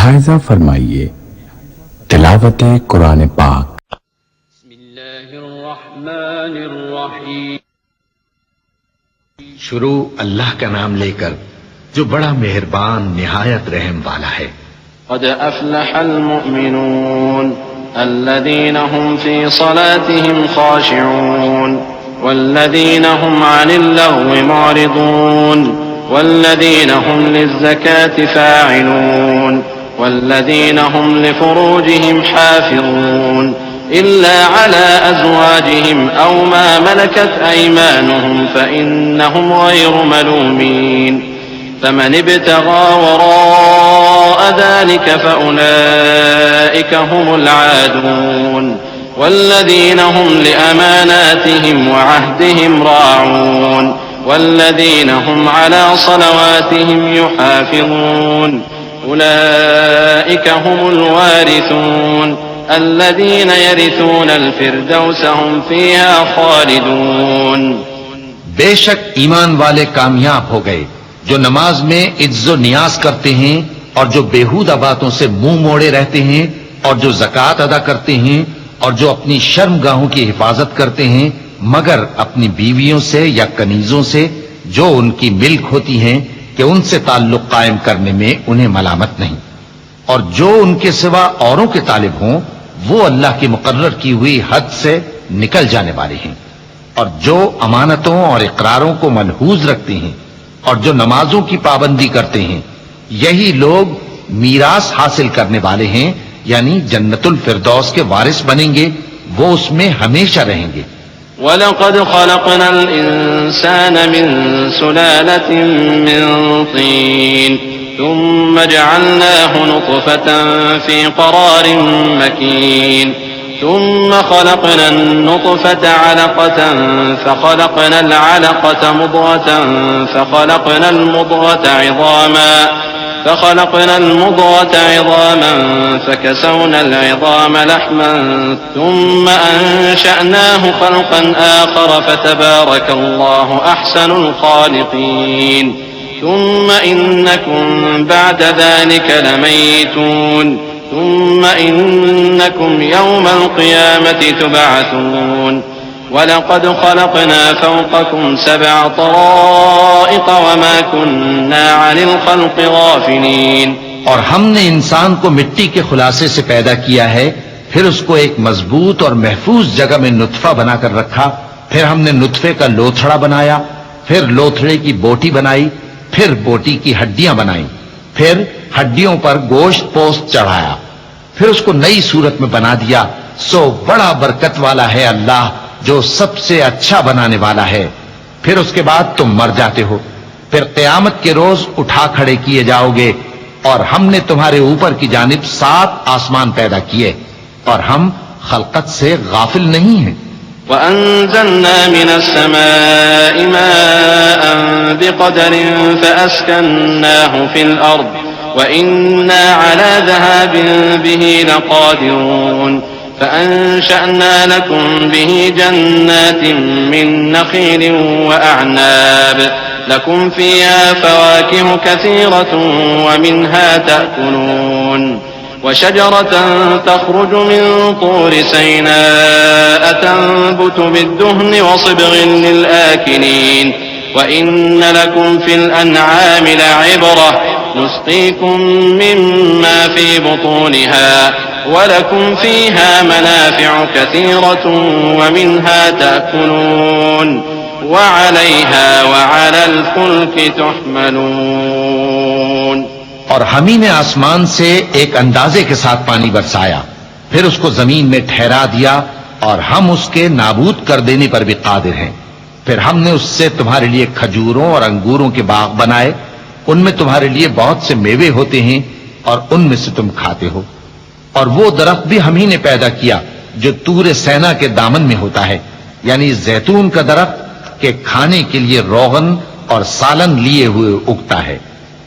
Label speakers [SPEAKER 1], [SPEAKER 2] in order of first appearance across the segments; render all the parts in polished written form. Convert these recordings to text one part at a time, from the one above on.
[SPEAKER 1] लिहाजा फरमाइए तिलावत कुरान पाक।
[SPEAKER 2] शुरू अल्लाह का नाम लेकर जो बड़ा मेहरबान निहायत रहम वाला है।
[SPEAKER 3] क़द अफ़लहल मुअमिनून अल्लज़ीना हुम फ़ी सलातिहिम ख़ाशिऊन वल्लज़ीना हुम अनिल लग़्वी मुअरिदून वल्लज़ीना हुम लिज़्ज़काति फ़ाइलून वल्लज़ीना हुम लिफ़ुरूजिहिम हाफ़िज़ून इल्ला अला अज़वाजिहिम औ मा मलकत अयमानुहुम फ़इन्नहुम ग़ैरु मलूमीन फ़मन इब्तग़ा वराअ ज़ालिक फ़उलाइक हुमुल आदून वल्लज़ीना हुम लिअमानातिहिम वअहदिहिम राऊन वल्लज़ीना हुम अला सलवातिहिम युहाफ़िज़ून उलाइक हुमुल वारिसून अल्लज़ीना यरिसूनल फ़िरदौस हुम फ़ीहा ख़ालिदून।
[SPEAKER 2] बेशक ईमान वाले कामयाब हो गए जो नमाज में इज्जो नियाज करते हैं और जो बेहुदा बातों से मुंह मोड़े रहते हैं और जो ज़कात अदा करते हैं और जो अपनी शर्मगाहों की हिफाजत करते हैं मगर अपनी बीवियों से या कनीजों से जो उनकी मिल्क होती हैं कि उनसे ताल्लुक कायम करने में उन्हें मलामत नहीं, और जो उनके सिवा औरों के तालिब हों वो अल्लाह की मुकर्रर की हुई हद से निकल जाने वाले हैं, और जो अमानतों और इकरारों को मनहूज रखते हैं और जो नमाजों की पाबंदी करते हैं यही लोग मीरास हासिल करने वाले हैं, यानी जन्नतुल फिरदौस के वारिस बनेंगे, वो उसमें हमेशा रहेंगे।
[SPEAKER 3] वलक़द ख़लक़नल इंसान मिन सुलालतिन मिन तीन थुम्मा जअलनाहु नुत्फ़तन फ़ी क़रारिन मकीन थुम्मा ख़लक़नन नुत्फ़ता अलक़तन फ़ख़लक़नल अलक़ता मुद्ग़तन फ़ख़लक़नल मुद्ग़ता इज़ामा फकसवना अलइज़ाम लहमन थुम्मा अंशअनाहु ख़ल्क़न आख़र फ़तबारकल्लाहु अहसनुल ख़ालिक़ीन थुम्मा इन्नकुम बअद ज़ालिक लमय्यितून थुम्मा इन्नकुम यौमल क़ियामति तुबअसून वलक़द ख़लक़ना फ़ौक़कुम सबअ तराइक़ वमा कुन्ना अनिल ख़ल्क़ि ग़ाफ़िलीन।
[SPEAKER 2] और हमने इंसान को मिट्टी के खुलासे से पैदा किया है, फिर उसको एक मजबूत और महफूज जगह में नुत्फा बनाकर रखा, फिर हमने नुत्फे का लोथड़ा बनाया, फिर लोथड़े की बोटी बनाई, फिर बोटी की हड्डियां बनाई, फिर हड्डियों पर गोश्त पोस्त चढ़ाया, फिर उसको नई सूरत में बना दिया। सो बड़ा बरकत वाला है अल्लाह जो सबसे अच्छा बनाने वाला है। फिर उसके बाद तुम मर जाते हो, फिर क़यामत के रोज उठा खड़े किए जाओगे, और हमने तुम्हारे ऊपर की जानिब 7 आसमान पैदा किए और हम खलकत से गाफिल नहीं हैं।
[SPEAKER 3] वअंज़लना मिनस्समाइ माअन बिक़दरिन फ़अस्कन्नाहु फ़िल अर्ज़ वइन्ना अला ज़हाबिन बिही लक़ादिरून फ़अंशअना लकुम बिही जन्नातिन मिन नख़ीलिन वअअनाब लकुम फ़ीहा फ़वाकिहु कसीरतुन वमिन्हा तअकुलून वशजरतन तख़रुजु मिन तूरि सैनाअ तंबुतु बिद्दुहनि वसिब्ग़िन लिलआकिलीन वइन्न लकुम फ़िल अनआमि लइब्रह नुस्क़ीकुम मिम्मा फ़ी बुतूनिहा वलकुम फ़ीहा मनाफ़िअु कसीरतुन वमिन्हा तअकुलून वअलैहा वअलल फ़ुल्कि तुहमलून।
[SPEAKER 2] और हम ही ने आसमान से एक अंदाजे के साथ पानी बरसाया, फिर उसको जमीन में ठहरा दिया, और हम उसके नाबूद कर देने पर भी कादिर हैं। फिर हमने उससे तुम्हारे लिए खजूरों और अंगूरों के बाग बनाए, उनमें तुम्हारे लिए बहुत से मेवे होते हैं और उनमें से तुम खाते हो। और वो दरख्त भी हम ही ने पैदा किया जो तूरे सैना के दामन में होता है, यानी जैतून का दरख्त के खाने के लिए रोगन और सालन लिए हुए उगता है।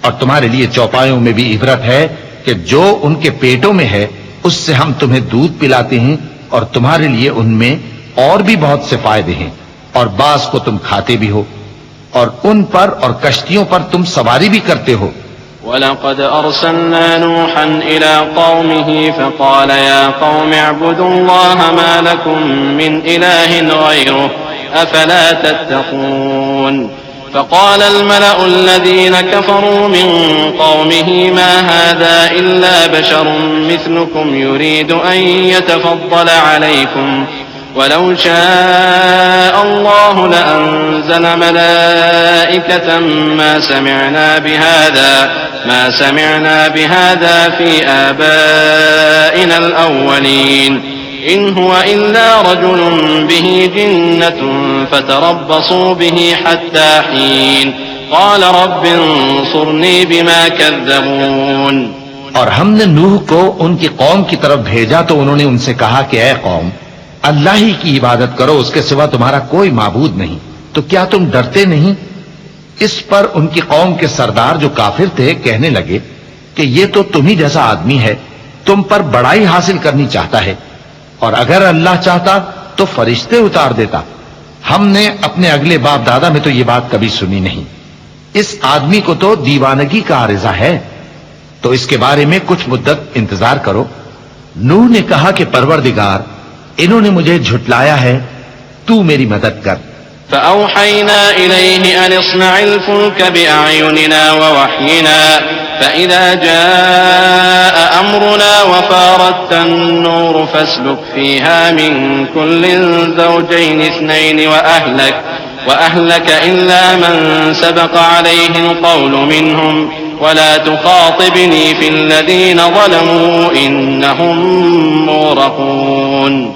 [SPEAKER 2] और तुम्हारे लिए चौपायों में भी इबरत है कि जो उनके पेटों में है उससे हम तुम्हें दूध पिलाते हैं, और तुम्हारे लिए उनमें और भी बहुत से फायदे हैं, और बास को तुम खाते भी हो, और उन पर और कश्तियों पर तुम सवारी भी करते हो।
[SPEAKER 3] वलक़द अर्सलना नूहन इला क़ौमिही फ़क़ाल या क़ौम अअ्बुदुल्लाह मा लकुम मिन इलाहिन ग़ैरुहु अफ़ला तत्तक़ून फ़क़ाल अल-मलअु अल्लज़ीन कफ़रू मिन क़ौमिही मा हाज़ा इल्ला बशरुम मिस्लुकुम युरीदु अन यतफ़द्दल अलैकुम वलौ शाअ अल्लाहु लअंज़ल मलाइकतन मा समिअना बिहाज़ा फ़ी आबाइना अल-अव्वलीन इन हुवा इल्ला रजुलुन बिही जिन्नतुन फ़तरब्बसू बिही हत्ता हीन क़ाल रब्बि अंसुरनी बिमा कज़्ज़बून।
[SPEAKER 2] और हमने नूह को उनकी कौम की तरफ भेजा तो उन्होंने उनसे कहा कि ऐ कौम, अल्लाह ही की इबादत करो, उसके सिवा तुम्हारा कोई माबूद नहीं। तो क्या तुम डरते नहीं? इस पर उनकी कौम के सरदार जो काफिर थे कहने लगे कि ये तो तुम ही जैसा आदमी है, तुम पर बड़ाई हासिल करनी चाहता है, और अगर अल्लाह चाहता तो फरिश्ते उतार देता। हमने अपने अगले बाप दादा में तो ये बात कभी सुनी नहीं। इस आदमी को तो दीवानगी का आरिज़ा है, तो इसके बारे में कुछ मुद्दत इंतजार करो। नूह ने कहा कि परवरदिगार, इन्होंने मुझे झुटलाया है, तू मेरी मदद कर।
[SPEAKER 3] فأوحينا إليه أن اصنع الفلك بأعيننا ووحينا فإذا جاء أمرنا وفارت النور فاسلك فيها من كل زوجين اثنين وأهلك إلا من سبق عليه القول منهم ولا تخاطبني في الذين ظلموا إنهم مغرقون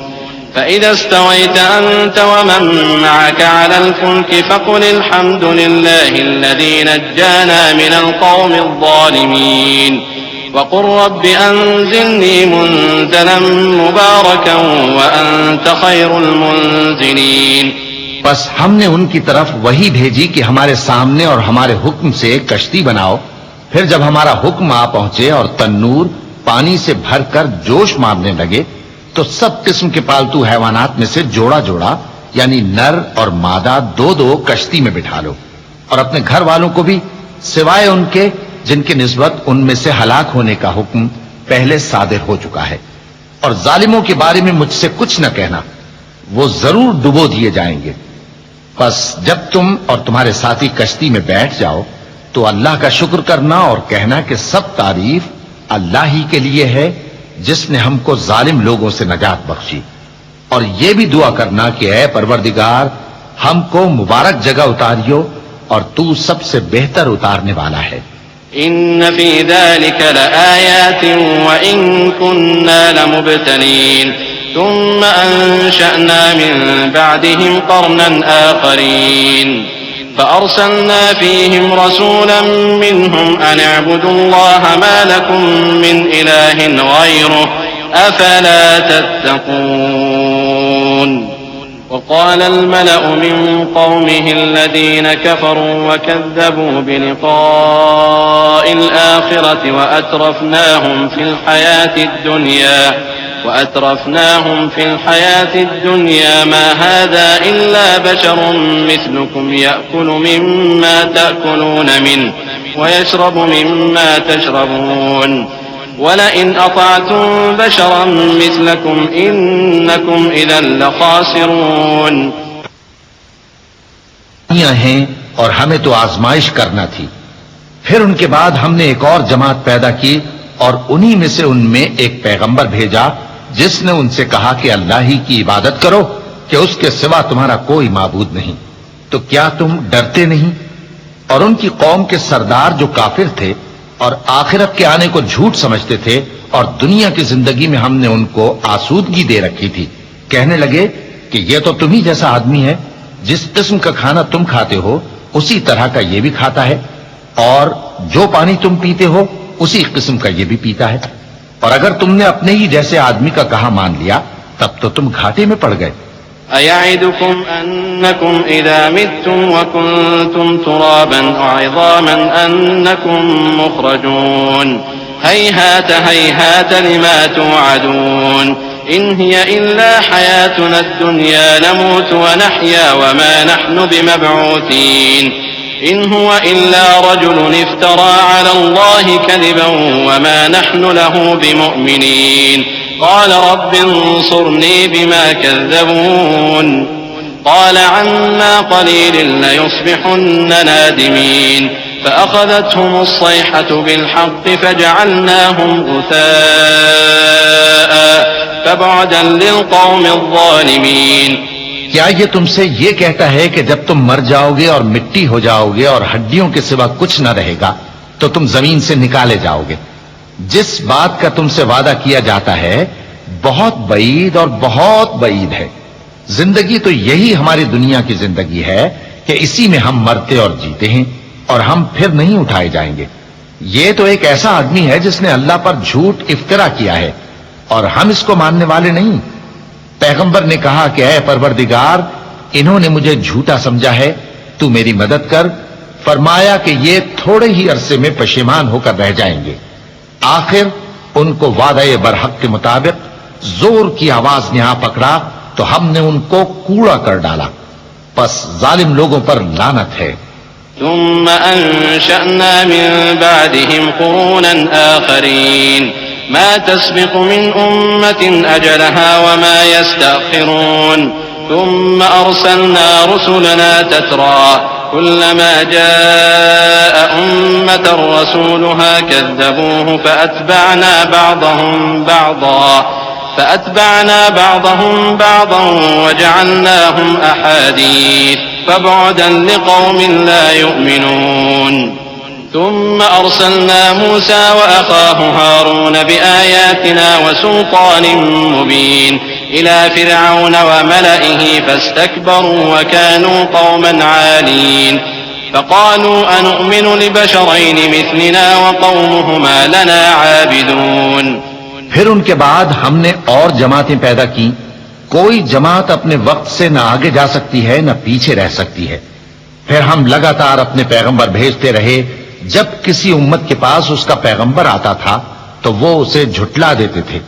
[SPEAKER 3] فإذا استويت أنت ومن معك على الفلك فقل الحمد لله الذي نجانا من القوم الظالمين وقل رب أنزلني منزلا مباركا وأنت خير المنزلين।
[SPEAKER 2] बस हमने उनकी तरफ वही भेजी कि हमारे सामने और हमारे हुक्म से कश्ती बनाओ। फिर जब हमारा हुक्म आ पहुंचे और तन्नूर पानी से भरकर जोश मारने लगे तो सब किस्म के पालतू हैवानात में से जोड़ा जोड़ा यानी नर और मादा दो दो कश्ती में बिठा लो, और अपने घर वालों को भी सिवाय उनके जिनकी निस्बत उनमें से हलाक होने का हुक्म पहले सादिर हो चुका है। और जालिमों के बारे में मुझसे कुछ न कहना, वो जरूर डुबो दिए जाएंगे। बस जब तुम और तुम्हारे साथी कश्ती में बैठ जाओ तो अल्लाह का शुक्र करना और कहना कि सब तारीफ अल्लाह ही के लिए है जिसने हमको जालिम लोगों से नजात बख्शी। और ये भी दुआ करना कि ऐ परवरदिगार, हमको मुबारक जगह उतारियो और तू सबसे बेहतर उतारने वाला है।
[SPEAKER 3] इन्न फी ज़ालिका लआयातिन व इन कुन्ना लमुब्तलीन थुम्मा अंशअना मिन बअदिहिम क़रनन आख़रीन फ़अरसलना फ़ीहिम रसूलन मिनहुम अन अअ्बुदुल्लाह मा लकुम मिन इलाहिन ग़ैरुहु अफ़ला तत्तक़ून। وقال الملأ من قومه الذين كفروا وكذبوا بلقاء الآخرة وأترفناهم في الحياة الدنيا ما هذا إلا بشر مثلكم يأكل مما تأكلون منه ويشرب مما تشربون ولئن أطعتم بشرا مثلكم إنكم إذا لخاسرون।
[SPEAKER 2] हैं और हमें तो आजमाइश करना थी। फिर उनके बाद हमने एक और जमात पैदा की और उन्हीं में से उनमें एक पैगंबर भेजा जिसने उनसे कहा कि अल्लाह ही की इबादत करो कि उसके सिवा तुम्हारा कोई माबूद नहीं। तो क्या तुम डरते नहीं? और उनकी कौम के सरदार जो काफिर थे और आखिरत के आने को झूठ समझते थे और दुनिया की जिंदगी में हमने उनको आसूदगी दे रखी थी, कहने लगे कि यह तो तुम ही जैसा आदमी है, जिस किस्म का खाना तुम खाते हो उसी तरह का ये भी खाता है, और जो पानी तुम पीते हो उसी किस्म का ये भी पीता है। और अगर तुमने अपने ही जैसे आदमी का कहा मान लिया तब तो तुम घाटे में पड़ गए।
[SPEAKER 3] अयइदुकुम अन्नकुम इज़ा मित्तुम व कुंतुम तुराबन व इज़ामन अन्नकुम मुखरजून हैहात हैहात लिमा तुअदून इन हिय इल्ला हयातुना दुनिया नमूतु व नहया व मा नहनु बिमबऊसीन इन हुवा इल्ला रजुलन इफ्तरा अला अल्लाहि कज़िबन वमा नहनु लहु बिमुमिनीन क़ाल रब्बि अंसुरनी बिमा कज़्ज़बून क़ाल अम्मा क़लीलिन लयुस्बिहुन्न नादिमीन फ़अख़ज़तहुम अस्सैहतु बिलहक़्क़ि फ़जअलनाहुम गुसाअ फ़बुअदन लिलक़ौमि ज़ालिमीन।
[SPEAKER 2] क्या ये तुमसे ये कहता है कि जब तुम मर जाओगे और मिट्टी हो जाओगे और हड्डियों के सिवा कुछ न रहेगा तो तुम जमीन से निकाले जाओगे? जिस बात का तुमसे वादा किया जाता है बहुत बईद और बहुत बईद है। जिंदगी तो यही हमारी दुनिया की जिंदगी है कि इसी में हम मरते और जीते हैं और हम फिर नहीं उठाए जाएंगे। ये तो एक ऐसा आदमी है जिसने अल्लाह पर झूठ इफ्तिरा किया है और हम इसको मानने वाले नहीं। पैगंबर ने कहा कि ऐ परवरदिगार, इन्होंने मुझे झूठा समझा है, तू मेरी मदद कर। फरमाया कि ये थोड़े ही अरसे में पशेमान होकर रह जाएंगे। आखिर उनको वादा बरहक के मुताबिक जोर की आवाज ने आ पकड़ा तो हमने उनको कूड़ा कर डाला। बस जालिम लोगों पर लानत है।
[SPEAKER 3] ثم أنشأنا من بعدهم قرونا آخرين ما تسبق من أمة أجلها وما يستأخرون ثم أرسلنا رسلنا تترى كلما جاء أمة رسولها كذبوه فأتبعنا بعضهم بعضا وجعلناهم أحاديث فبعدا لقوم لا يؤمنون ثم أرسلنا موسى وأخاه هارون بآياتنا وسلطان مبين إلى فرعون وملئه فاستكبروا وكانوا قوما عالين فقالوا أنؤمن لبشرين مثلنا وقومهما لنا عابدون।
[SPEAKER 2] फिर उनके बाद हमने और जमातें पैदा की। कोई जमात अपने वक्त से न आगे जा सकती है न पीछे रह सकती है। फिर हम लगातार अपने पैगंबर भेजते रहे। जब किसी उम्मत के पास उसका पैगंबर आता था तो वो उसे झुटला देते थे,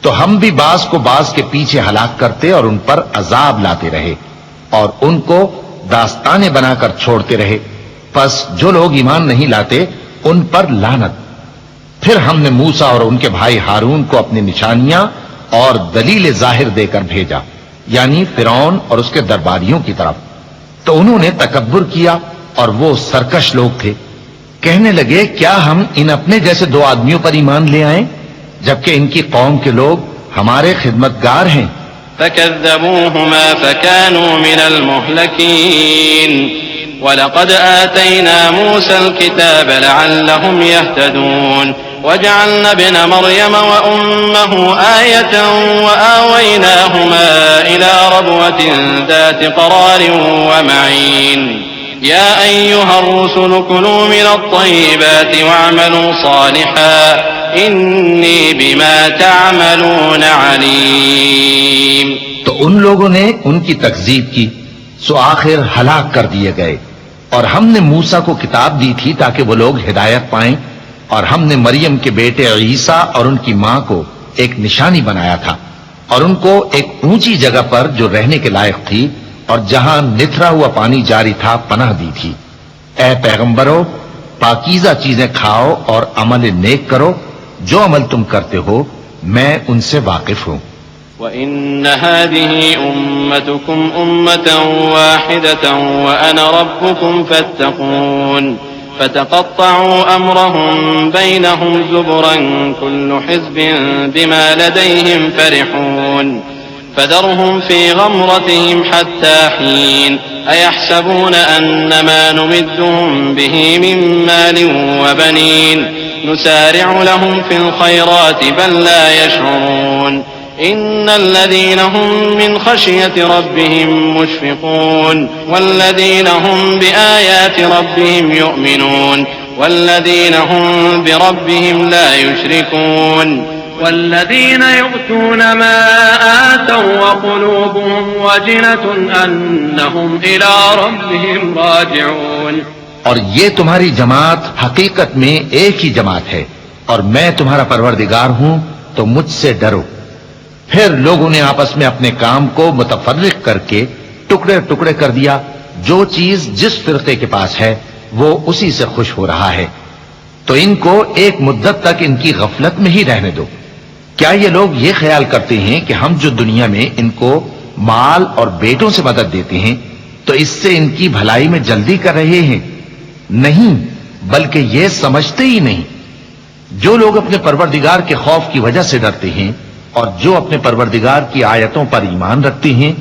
[SPEAKER 2] तो हम भी बाज को बाज के पीछे हलाक करते और उन पर अजाब लाते रहे और उनको दास्ताने बनाकर छोड़ते रहे। बस जो लोग ईमान नहीं लाते उन पर लानत। फिर हमने मूसा और उनके भाई हारून को अपनी निशानियां और दलील जाहिर देकर भेजा, यानी फिरौन और उसके दरबारियों की तरफ। तो उन्होंने तकब्बुर किया और वो सरकश लोग थे। कहने लगे, क्या हम इन अपने जैसे दो आदमियों पर ईमान ले आए जबकि इनकी कौम के लोग हमारे खिदमतगार हैं।
[SPEAKER 3] फकज़्ज़बूहुमा फकानू मिनल मुहलकीन वलक़द आतैना मूसल किताब लअल्लहुम यहतदून वजअलना इब्न मरयम व उम्महु आयतन व आवैनाहुमा इला रबवतिन ज़ाति क़रारिन व मईन या अय्युहर रुसुल कुलू मिनत-तय्यिबाति वअमलू सालिहान इन्नी बिमा तअमलून अलीम।
[SPEAKER 2] तो उन लोगों ने उनकी तकज़ीब की, सो आखिर हलाक कर दिए गए। और हमने मूसा को किताब दी थी ताकि वो लोग हिदायत पाएं, और हमने मरियम के बेटे ईसा और उनकी मां को एक निशानी बनाया था और उनको एक ऊंची जगह पर जो रहने के लायक थी और जहां निथरा हुआ पानी जारी था पनाह दी थी। ऐ पैगंबरों, पाकीज़ा चीजें खाओ और अमल नेक करो। जो अमल तुम करते हो मैं उनसे वाकिफ हूं।
[SPEAKER 3] वइन्न हादिही उम्मतुकुम उम्मतन वाहिदतन व अना रब्बुकुम फत्तकून फतक़त्तअू अम्रहुम बैनहुम ज़ुबरन कुल्लु हिज़्बिन बिमा लदैहिम फरिहून फदरहुम फी गमरतिहिम हत्ता हीन अयहसबून अन्नमा नुमिद्दुहुम बिही मिन मालिन व बनीन नुसारिअ लहुम फिल खैराति बल ला यशऊरून इन्नल्लज़ीन हुम मिन खशियति रब्बिहिम मुश्फिकून वल्लज़ीन हुम बिआयाति रब्बिहिम युमिनून वल्लज़ीन हुम बिरब्बिहिम ला युश्रिकून वल्लज़ीन यु'तून मा आतौ व क़ुलूबुहुम वजिनतुन अन्नहुम इला रब्बिहिम राजिऊन।
[SPEAKER 2] और ये तुम्हारी जमात हकीकत में एक ही जमात है और मैं तुम्हारा परवरदिगार हूं, तो मुझसे डरो। फिर लोगों ने आपस में अपने काम को मुतफर्रिक करके टुकड़े टुकड़े कर दिया। जो चीज जिस फिरके के पास है वो उसी से खुश हो रहा है, तो इनको एक मुद्दत तक इनकी गफलत में ही रहने दो। क्या ये लोग ये ख्याल करते हैं कि हम जो दुनिया में इनको माल और बेटों से मदद देते हैं तो इससे इनकी भलाई में जल्दी कर रहे हैं? नहीं, बल्कि ये समझते ही नहीं। जो लोग अपने परवरदिगार के खौफ की वजह से डरते हैं और जो अपने परवरदिगार की आयतों पर ईमान रखते हैं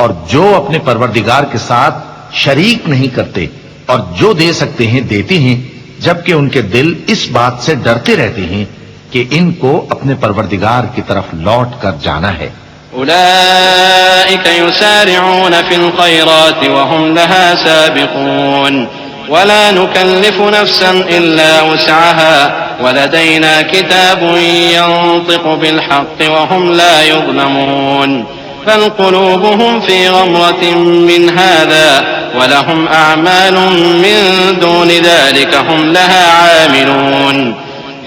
[SPEAKER 2] और जो अपने परवरदिगार के साथ शरीक नहीं करते और जो दे सकते हैं देते हैं, जबकि उनके दिल इस बात से डरते रहते हैं कि इनको अपने परवरदिगार की तरफ लौट कर जाना है।
[SPEAKER 3] उलाइक युसारिऊन फिल खैरात व हुम लहा साबिकून वला नुकल्लिफु नफ्सन इल्ला वुसअहा वलदैना किताबुन यंतिकु बिल हक़्क़ि व हुम ला युज़लमून बल क़ुलूबुहुम फ़ी ग़मरतिन मिन हाज़ा वलहुम अअमालुम मिन दूनि ज़ालिका हुम लहा आमिलून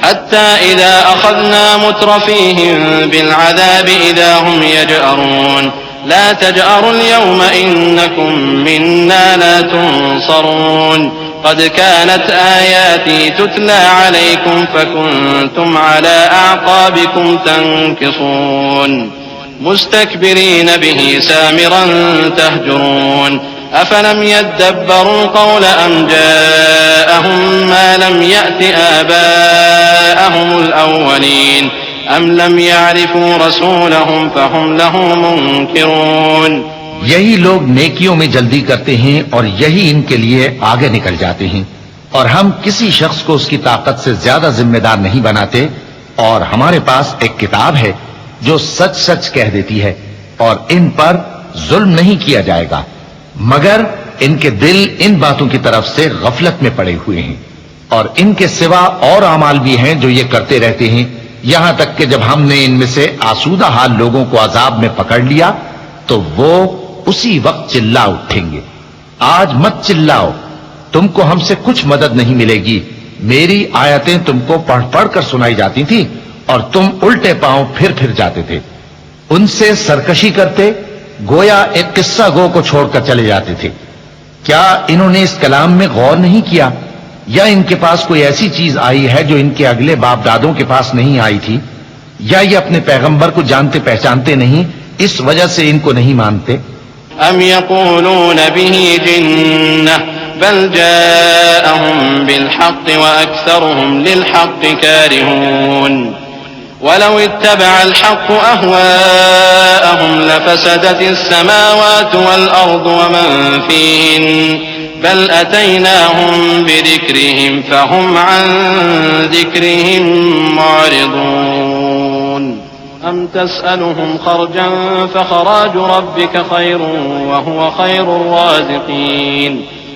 [SPEAKER 3] हत्ता इज़ा अख़ज़ना मुत्रफ़ीहिम बिलअज़ाब इज़ा हुम यजअरून ला तजअरुल यौम इन्नकुम मिन्ना ला तुनसरून क़द कानत आयाती तुतला अलैकुम फ़कुन्तुम अला अअक़ाबिकुम तंकिसून मुस्तकबिरीन बिही सामिरन तहजुरून अफलम यद्दब्बरुल क़ौल अम जाअहुम मा लम यअति आबाअहुमुल अव्वलीन अम लम यअरिफू रसूलहुम फहुम लहू मुनकिरून।
[SPEAKER 2] यही लोग नेकियों में जल्दी करते हैं और यही इनके लिए आगे निकल जाते हैं, और हम किसी शख्स को उसकी ताकत से ज्यादा जिम्मेदार नहीं बनाते, और हमारे पास एक किताब है जो सच सच कह देती है और इन पर जुल्म नहीं किया जाएगा, मगर इनके दिल इन बातों की तरफ से गफलत में पड़े हुए हैं। और इनके सिवा और अमाल भी हैं जो ये करते रहते हैं, यहां तक कि जब हमने इनमें से आसूदा हाल लोगों को अजाब में पकड़ लिया तो वो उसी वक्त चिल्ला उठेंगे, आज मत चिल्लाओ, तुमको हमसे कुछ मदद नहीं मिलेगी, मेरी आयतें तुमको पढ़ पढ़ कर सुनाई जाती थी और तुम उल्टे पांव फिर जाते थे। उनसे सरकशी करते, गोया एक किस्सा गो को छोड़कर चले जाते थे। क्या इन्होंने इस कलाम में गौर नहीं किया, या इनके पास कोई ऐसी चीज आई है जो इनके अगले बाप दादों के पास नहीं आई थी, या ये अपने पैगंबर को जानते पहचानते नहीं, इस वजह से इनको नहीं मानते।
[SPEAKER 3] अम यक़ूलून बिही जिन्नह बल जाअहुम बिल हक़्क़ि व अक्सरुहुम लिल हक़्क़ि कारिहून वलौ इत्तबअल हक़्क़ु अहवाअहुम लफसदतिस समावातु वल अर्दु व मन फ़ीहिन बल अतैनाहुम बिज़िक्रिहिम फहुम अन ज़िक्रिहिम मुअरिदून अम तसअलुहुम खर्जन फखराज रब्बिक खैरुन व हुव खैरुर राज़िक़ीन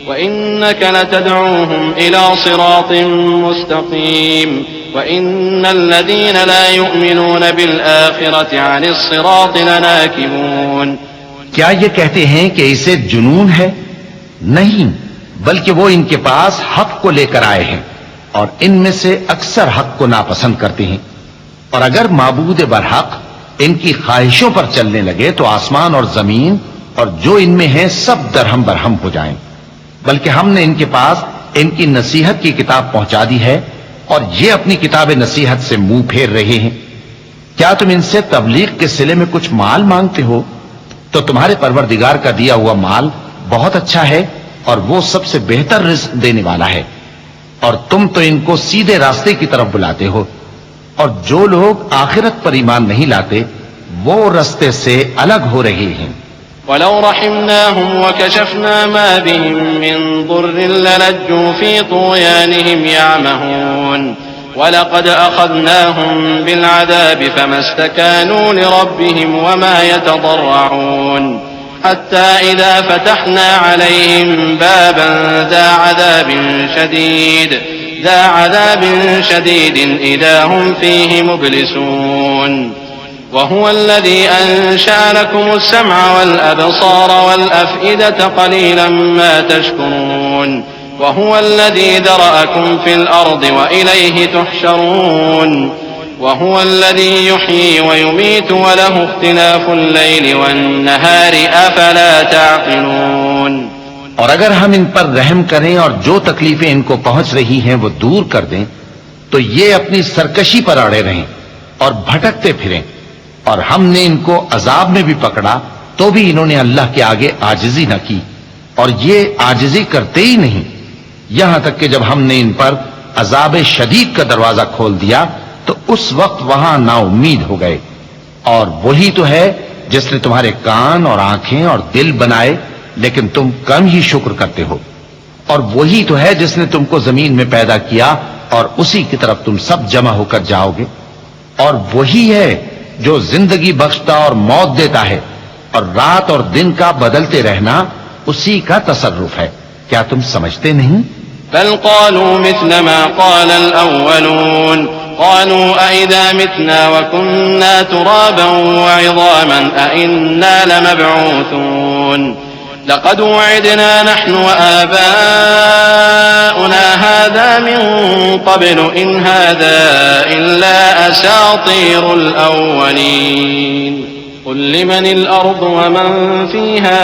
[SPEAKER 3] व इन्नक लतदऊहुम इला सिरातिन मुस्तक़ीम व इन्नल लज़ीन ला युमिनून बिल आखिरति अनिस सिराति लनाकिबून।
[SPEAKER 2] क्या ये कहते हैं कि इसे जुनून है? नहीं, बल्कि वो इनके पास हक को लेकर आए हैं और इनमें से अक्सर हक को नापसंद करते हैं। और अगर माबूद बरहक इनकी ख्वाहिशों पर चलने लगे तो आसमान और जमीन और जो इनमें है सब दरहम बरहम हो जाएं। बल्कि हमने इनके पास इनकी नसीहत की किताब पहुंचा दी है और ये अपनी किताब नसीहत से मुंह फेर रहे हैं। क्या तुम इनसे तबलीग के सिले में कुछ माल मांगते हो? तो तुम्हारे परवरदिगार का दिया हुआ माल बहुत अच्छा है और वो सबसे बेहतर रिज़्क़ देने वाला है, और तुम तो इनको सीधे रास्ते की तरफ बुलाते हो। और जो लोग आखिरत पर ईमान नहीं लाते वो रास्ते से अलग हो रहे हैं।
[SPEAKER 3] वलौ रहिमनाहुम व कशफना मा बिहिम मिन दुर्रिन ललज्जू फी तुग़यानिहिम यअमहून वलक़द अख़ज़नाहुम बिलअज़ाबि फमस्तकानू लिरब्बिहिम वमा यतज़र्रऊन हत्ता इज़ा फ़तहना अलैहिम बाबन ذا عذاب شديد إذا هم فيه مبلسون وهو الذي أنشأ لكم السمع والأبصار والأفئدة قليلا ما تشكرون وهو الذي ذرأكم في الأرض وإليه تحشرون وهو الذي يحيي ويميت وله اختلاف الليل والنهار أفلا تعقلون।
[SPEAKER 2] और अगर हम इन पर रहम करें और जो तकलीफें इनको पहुंच रही हैं वो दूर कर दें, तो ये अपनी सरकशी पर अड़े रहें और भटकते फिरें। और हमने इनको अजाब में भी पकड़ा तो भी इन्होंने अल्लाह के आगे आजिजी न की, और ये आजिजी करते ही नहीं, यहां तक कि जब हमने इन पर अजाब शदीद का दरवाजा खोल दिया तो उस वक्त वहां नाउम्मीद हो गए। और वही तो है जिसने तुम्हारे कान और आंखें और दिल बनाए, लेकिन तुम कम ही शुक्र करते हो। और वही तो है जिसने तुमको जमीन में पैदा किया और उसी की तरफ तुम सब जमा होकर जाओगे। और वही है जो जिंदगी बख्शता और मौत देता है, और रात और दिन का बदलते रहना उसी का तसर्रुफ है। क्या तुम समझते नहीं?
[SPEAKER 3] बल क़ालू मिस्ल मा क़ालल अव्वलून क़ालू अइज़ा मितना व कुन्ना तुराबन व इज़ामन अइन्ना लमबऊसून लक़द वअदना नहनु व आबाउना हाज़ा मिन क़ब्लु इन हाज़ा इल्ला असातीरुल अव्वलीन क़ुल लिमनिल अर्दु व मन फ़ीहा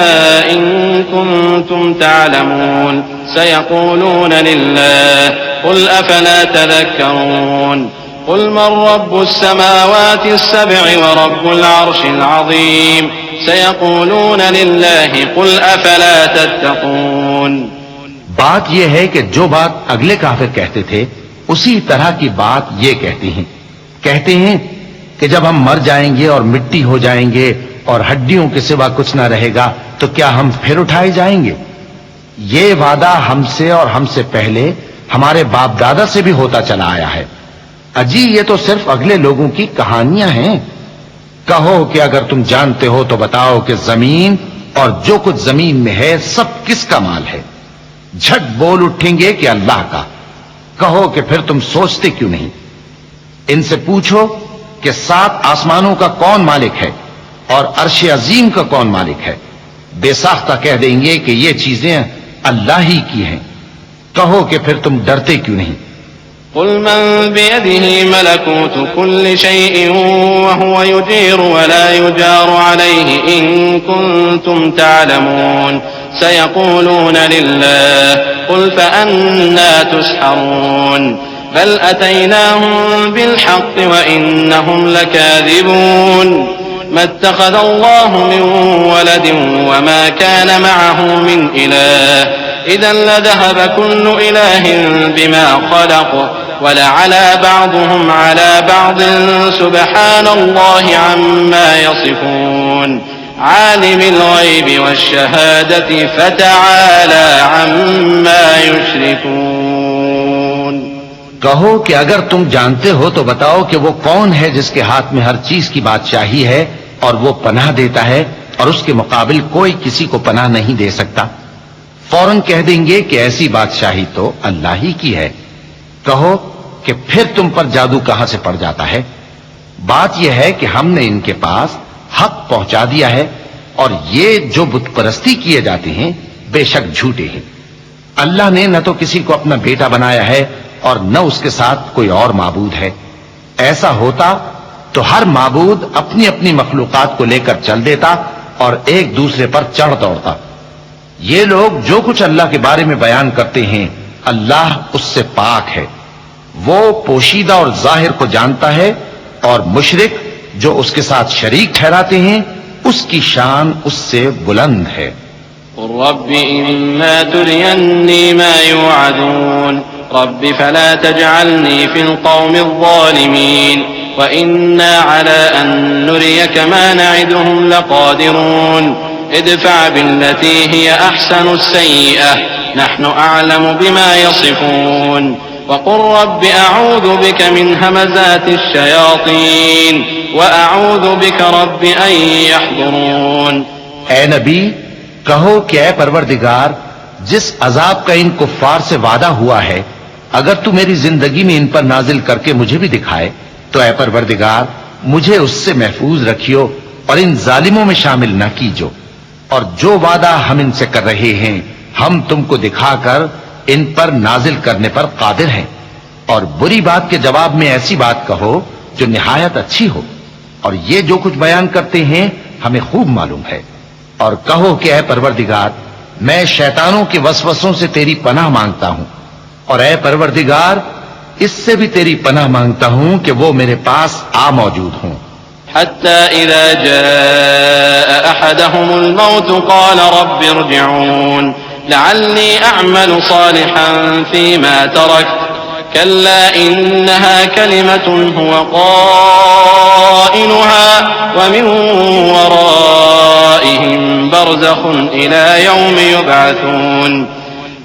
[SPEAKER 3] इन कुन्तुम तअलमून सयक़ूलून लिल्लाह क़ुल अफ़ला तज़क्करून क़ुल मन रब्बुस समावातिस सब'i व रब्बुल अर्शिल अज़ीम सयक़ूलून लिल्लाह क़ुल अफ़ला तत्तक़ून।
[SPEAKER 2] बात यह है कि जो बात अगले काफिर कहते थे उसी तरह की बात ये कहते हैं कि जब हम मर जाएंगे और मिट्टी हो जाएंगे और हड्डियों के सिवा कुछ ना रहेगा तो क्या हम फिर उठाए जाएंगे? ये वादा हमसे और हमसे पहले हमारे बाप दादा से भी होता चला आया है। अजी ये तो सिर्फ अगले लोगों की कहानियां हैं। कहो कि अगर तुम जानते हो तो बताओ कि जमीन और जो कुछ जमीन में है सब किसका माल है? झट बोल उठेंगे कि अल्लाह का। कहो कि फिर तुम सोचते क्यों नहीं? इनसे पूछो कि 7 आसमानों का कौन मालिक है और अर्श अजीम का कौन मालिक है। बेसाख्ता कह देंगे कि ये चीजें अल्लाह ही की हैं। कहो कि फिर तुम डरते क्यों नहीं?
[SPEAKER 3] क़ुल मन बियदिही मलकूतु कुल्लि शैइन व हुवा युजीरु व ला युजारु अलैहि इन कुन्तुम तअलमून सयक़ूलून लिल्लाह क़ुल फ़अन्ना तुस्हरून बल अतैनाहुम बिलहक़्क़ि व इन्नहुम लकाज़िबून मत्तख़ज़ अल्लाहु मिन वलदिन व मा कान मअहु मिन इलाह इज़न लज़हब कुल्लु इलाहिन बिमा ख़लक़ वलअला बअदुहुम अला बअदिन सुब्हानल्लाहि अम्मा यसिफून आलिमिल ग़ैबि वश्शहादति फ़तआला अम्मा युश्रिकून।
[SPEAKER 2] कहो कि अगर तुम जानते हो तो बताओ कि वो कौन है जिसके हाथ में हर चीज की बादशाही है और वो पनाह देता है और उसके मुकाबिल कोई किसी को पनाह नहीं दे सकता। फौरन कह देंगे कि ऐसी बादशाही तो अल्लाह ही की है। कहो कि फिर तुम पर जादू कहां से पड़ जाता है? बात यह है कि हमने इनके पास हक पहुंचा दिया है और ये जो बुत परस्ती किए जाते हैं बेशक झूठे हैं। अल्लाह ने न तो किसी को अपना बेटा बनाया है और न उसके साथ कोई और माबूद है। ऐसा होता तो हर माबूद अपनी अपनी मखलूकात को लेकर चल देता और एक दूसरे पर चढ़ दौड़ता। ये लोग जो कुछ अल्लाह के बारे में बयान करते हैं अल्लाह उससे पाक है। वो पोशीदा और जाहिर को जानता है और मुशरिक जो उसके साथ शरीक ठहराते हैं उसकी शान उससे बुलंद है।
[SPEAKER 3] रब्बि इम्मा तुरियन्नी मा युअदून रब्बि फला तजअलनी फिल कौमिज़ ज़ालिमीन व इन्ना अला अन नुरियक मा नइदुहुम लक़ादिरून इदफ़अ बिल्लती हिय अहसनुस सय्यिअह नहनु अअलमु बिमा यसिफून वक़ुल रब्बि अऊज़ु बिक मिन हमज़ातिश शयातीन व अऊज़ु बिक रब्बि अन यहज़ुरून।
[SPEAKER 2] ऐ नबी कहो कि ऐ परवरदिगार जिस अजाब का इन कुफ्फार से वादा हुआ है अगर तू मेरी जिंदगी में इन पर नाजिल करके मुझे भी दिखाए तो ऐ परवरदिगार मुझे उससे महफूज रखियो और इन जालिमों में शामिल न कीजो। और जो वादा हम इनसे कर रहे हैं हम तुमको दिखाकर इन पर नाजिल करने पर कादिर हैं। और बुरी बात के जवाब में ऐसी बात कहो जो निहायत अच्छी हो, और ये जो कुछ बयान करते हैं हमें खूब मालूम है। और कहो कि ऐ परवरदिगार मैं शैतानों के वसवसों से तेरी पनाह मांगता हूं और ऐ परवरदिगार इससे भी तेरी पनाह मांगता हूं कि वो मेरे पास आ मौजूद हों।
[SPEAKER 3] حتى إذا جاء أحدهم الموت قال رب ارجعون لعلي أعمل صالحا فيما تركت كلا إنها كلمة هو قائلها ومن ورائهم برزخ إلى يوم يبعثون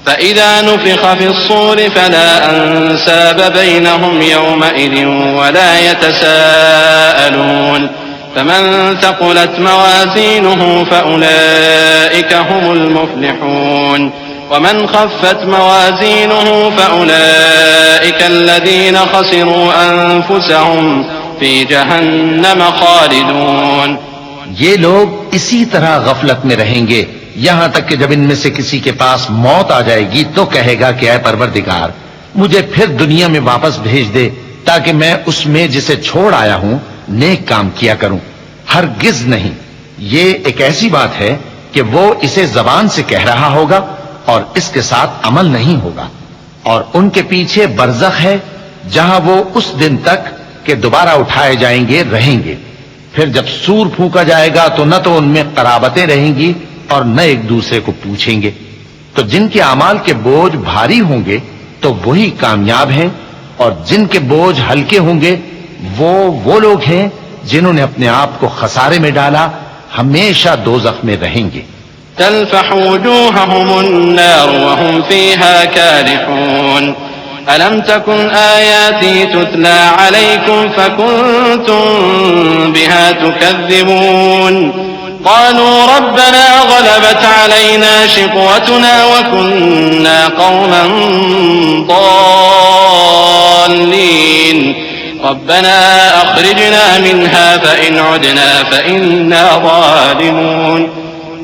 [SPEAKER 3] فإذا نفخ في الصور فلا أنساب بينهم يومئذ ولا يتساءلون فمن ثقلت موازينه فأولئك هم المفلحون ومن خفت موازينه فأولئك الذين خسروا أنفسهم في جهنم خالدون।
[SPEAKER 2] ये लोग इसी तरह गफलत में रहेंगे यहां तक कि जब इनमें से किसी के पास मौत आ जाएगी तो कहेगा कि ऐ परवरदिगार मुझे फिर दुनिया में वापस भेज दे ताकि मैं उसमें जिसे छोड़ आया हूं नेक काम किया करूं। हरगिज नहीं, ये एक ऐसी बात है कि वो इसे जबान से कह रहा होगा और इसके साथ अमल नहीं होगा। और उनके पीछे बरज़ख है जहां वो उस दिन तक के दोबारा उठाए जाएंगे रहेंगे। फिर जब सूर फूंका जाएगा तो न तो उनमें कराबतें रहेंगी और न एक दूसरे को पूछेंगे। तो जिनके अमाल के बोझ भारी होंगे तो वही कामयाब हैं और जिनके बोझ हल्के होंगे वो लोग हैं जिन्होंने अपने आप को खसारे में डाला, हमेशा दोज़ख में रहेंगे।
[SPEAKER 3] تلفح وجوههم النار وهم فيها كالحون ألم تكن آياتي تتلى عليكم فكنتم بها تكذبون قالوا ربنا غلبت علينا شقوتنا وكنا قوما ضالين ربنا أخرجنا منها فإن عدنا فإنا ظالمون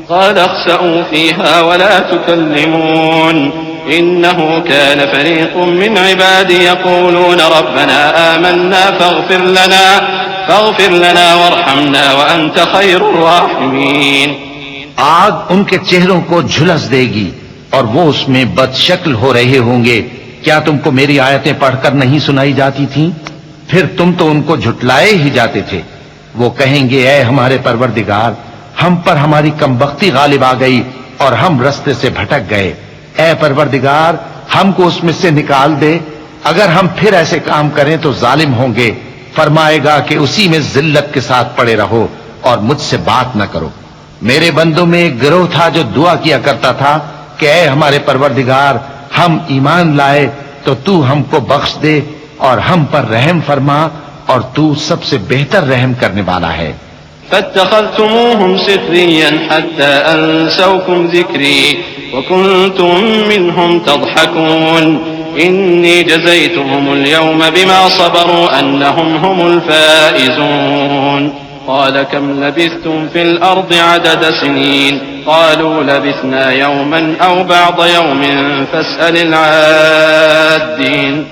[SPEAKER 3] قال اخسئوا فيها ولا تكلمون إنه كان فريق من عبادي يقولون ربنا آمنا فاغفر لنا وارحمنا وأنت خير الراحمين।
[SPEAKER 2] आग उनके चेहरों को झुलस देगी और वो उसमें बदशक्ल हो रहे होंगे। क्या तुमको मेरी आयतें पढ़कर नहीं सुनाई जाती थीं? फिर तुम तो उनको झुटलाए ही जाते थे। वो कहेंगे ऐ हमारे परवरदिगार हम पर हमारी कमबख्ती गालिब आ गई और हम रास्ते से भटक गए। ऐ परवरदिगार हमको उसमें से निकाल दे, अगर हम फिर ऐसे काम करें तो जालिम होंगे। फरमाएगा कि उसी में जिल्लत के साथ पड़े रहो और मुझसे बात न करो। मेरे बंदों में एक गिरोह था जो दुआ किया करता था कि ऐ हमारे परवरदिगार हम ईमान लाए तो तू हमको बख्श दे और हम पर रहम फरमा और तू सबसे बेहतर रहम करने वाला है।
[SPEAKER 3] فاتخذتموهم سخريا حتى أنسوكم ذكري وكنتم منهم تضحكون إني جزيتهم اليوم بما صبروا أنهم هم الفائزون قال كم لبثتم في الأرض عدد سنين قالوا لبثنا يوما أو بعض يوم فاسأل العادين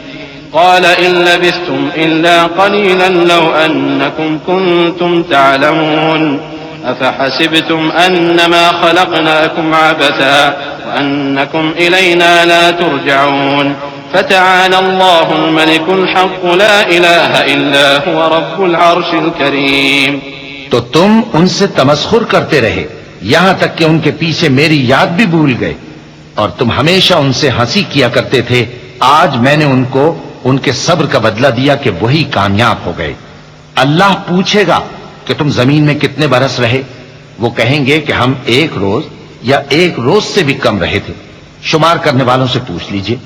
[SPEAKER 3] قال إن لبثتم إلا قليلا لو أنكم كنتم تعلمون أفحسبتم أنما خلقناكم عبثا وأنكم إلينا لا ترجعون فتعالى الله الملك الحق لا إله إلا هو رب العرش الكريم।
[SPEAKER 2] तो तुम उनसे तमस्खुर करते रहे यहां तक कि उनके पीछे मेरी याद भी भूल गए और तुम हमेशा उनसे हंसी किया करते थे। आज मैंने उनको उनके सब्र का बदला दिया कि वही कामयाब हो गए। अल्लाह पूछेगा कि तुम जमीन में कितने बरस रहे? वो कहेंगे कि हम एक रोज या एक रोज से भी कम रहे थे। शुमार करने वालों से पूछ लीजिए।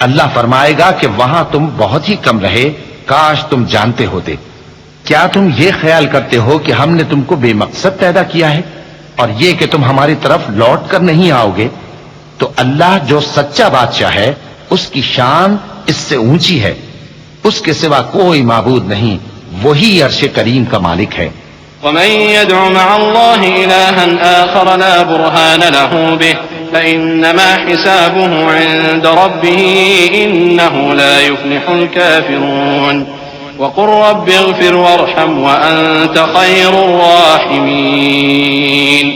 [SPEAKER 2] अल्लाह फरमाएगा कि वहां तुम बहुत ही कम रहे, काश तुम जानते होते। क्या तुम ये ख्याल करते हो कि हमने तुमको बेमकसद पैदा किया है और ये कि तुम हमारी तरफ लौट कर नहीं आओगे? तो अल्लाह जो सच्चा बादशाह है उसकी शान इससे ऊंची है, उसके सिवा कोई माबूद नहीं, वही अर्श करीम का मालिक है।
[SPEAKER 3] ومن يدع مع الله إلها آخر لا برهان له به فإنما حسابه عند ربه إنه لا يفلح الكافرون وقل رب اغفر وارحم وأنت خير الراحمين।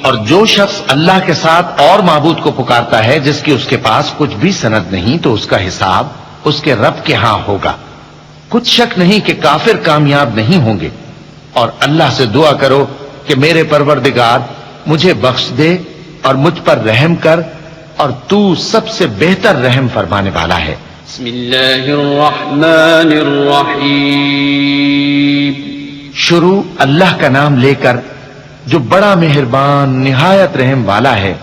[SPEAKER 2] और जो शख्स अल्लाह के साथ और माबूद को पुकारता है जिसकी उसके पास कुछ भी सनद नहीं, तो उसका हिसाब उसके रब के यहां होगा। कुछ शक नहीं कि काफिर कामयाब नहीं होंगे। और अल्लाह से दुआ करो कि मेरे परवरदिगार मुझे बख्श दे और मुझ पर रहम कर, और तू सबसे बेहतर रहम फरमाने वाला है। शुरू अल्लाह का नाम लेकर जो बड़ा मेहरबान निहायत रहम वाला है।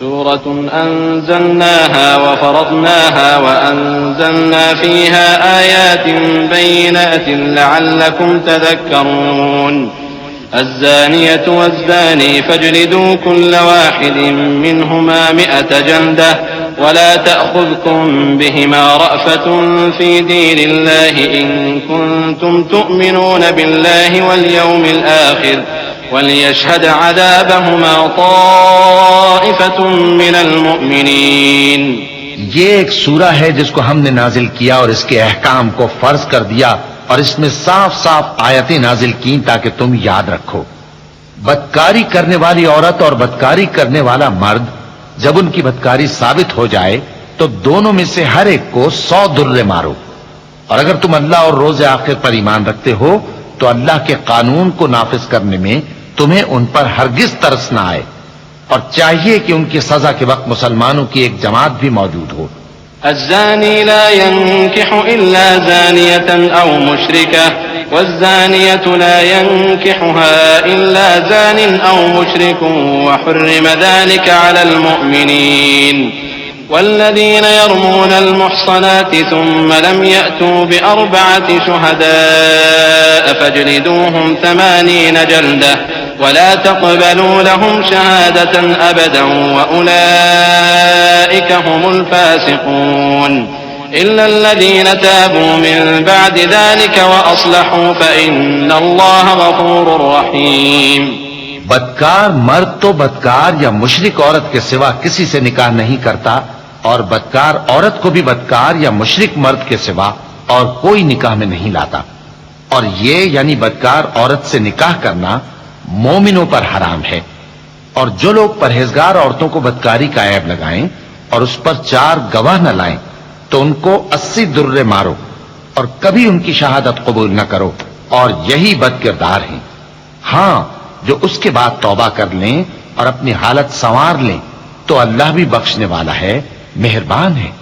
[SPEAKER 3] सूरतुन अंज़लनाहा व फरदनाहा व अंज़लना फीहा आयातिन बय्यिनातिन लअल्लकुम तज़क्करून। अज़्ज़ानियतु वज़्ज़ानी फजलिदू कुल्ल वाहिदिन मिनहुमा 100 जल्दह वला तअख़ुज़कुम बिहिमा रअफ़तुन फ़ी दीनिल्लाहि इन कुन्तुम तुअमिनून बिल्लाहि वल यौमिल आख़िर वलियशहद अज़ाबहुमा ताइफ़तुम मिनल मुअमिनीन।
[SPEAKER 2] ये एक सूरा है जिसको हमने नाजिल किया और इसके अहकाम को फर्ज कर दिया, और इसमें साफ साफ आयतें नाजिल की ताकि तुम याद रखो। बदकारी करने वाली औरत और बदकारी करने वाला मर्द जब उनकी बदकारी साबित हो जाए तो दोनों में से हर एक को 100 दुर्रे मारो। और अगर तुम अल्लाह और रोज़े आखिर पर ईमान रखते हो तो अल्लाह के कानून को नाफिज करने में तुम्हें उन पर हरगिज तरस ना आए, और चाहिए कि उनकी सजा के वक्त मुसलमानों की एक जमात भी मौजूद हो।
[SPEAKER 3] अज़्ज़ानी ला यंकिहु इल्ला ज़ानियतन औ मुशरिका वज़्ज़ानियतु ला यंकिहुहा इल्ला ज़ानिन औ मुशरिकुन व हुर्रिम ज़ालिका अलल मुअमिनीन। वल्लज़ीन यरमूनल मुहसनाति सुम्मा लम यअतू बिअरबअति शुहदाअ फजलिदूहुम 80 जल्दह वला तक़बलू लहुम शहादतन अबदन व उलाइका हुमुल फासिकून इल्लल्लज़ीन ताबू मिन बअदि ज़ालिका व अस्लहू फ़इन्नल्लाह गफूरुर रहीम।
[SPEAKER 2] बदकार मर्द तो बदकार या मुशरिक औरत के सिवा किसी से निकाह नहीं करता, और बदकार औरत को भी बदकार या मुशरिक मर्द के सिवा और कोई निकाह में नहीं लाता। और ये यानी बदकार औरत से निकाह करना मोमिनों पर हराम है। और जो लोग परहेजगार औरतों को बदकारी का ऐब लगाएं और उस पर 4 गवाह न लाएं तो उनको 80 दुर्रे मारो और कभी उनकी शहादत कबूल न करो, और यही बदकिरदार हैं। हां, जो उसके बाद तौबा कर लें और अपनी हालत संवार लें तो अल्लाह भी बख्शने वाला है, मेहरबान है।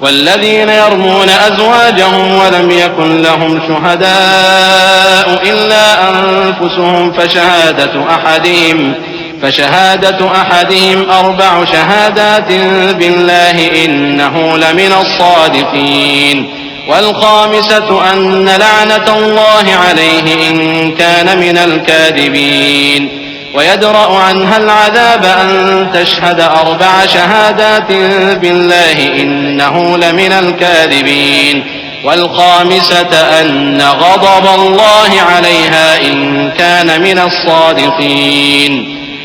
[SPEAKER 3] वल्लज़ीन यरमून अज़वाजहुम वलम यकुन लहुम शुहदाअ इल्ला अनफुसुहुम फशहादतु अहदिहिम 4 शहादातिन बिल्लाहि इन्नहु लमिनस सादिक़ीन वल्खामिसतु अन्न लअनतल्लाहि अलैहि इन कान मिनल कादिबीन वयदरअ अन्हल अज़ाब अन तशहद 4 शहादात बिल्लाहि इन्नहु लमिनल कादिबीन वल्खामिसत अन्न ग़ज़बल्लाहि अलैहा इन कान मिनस सादिक़ीन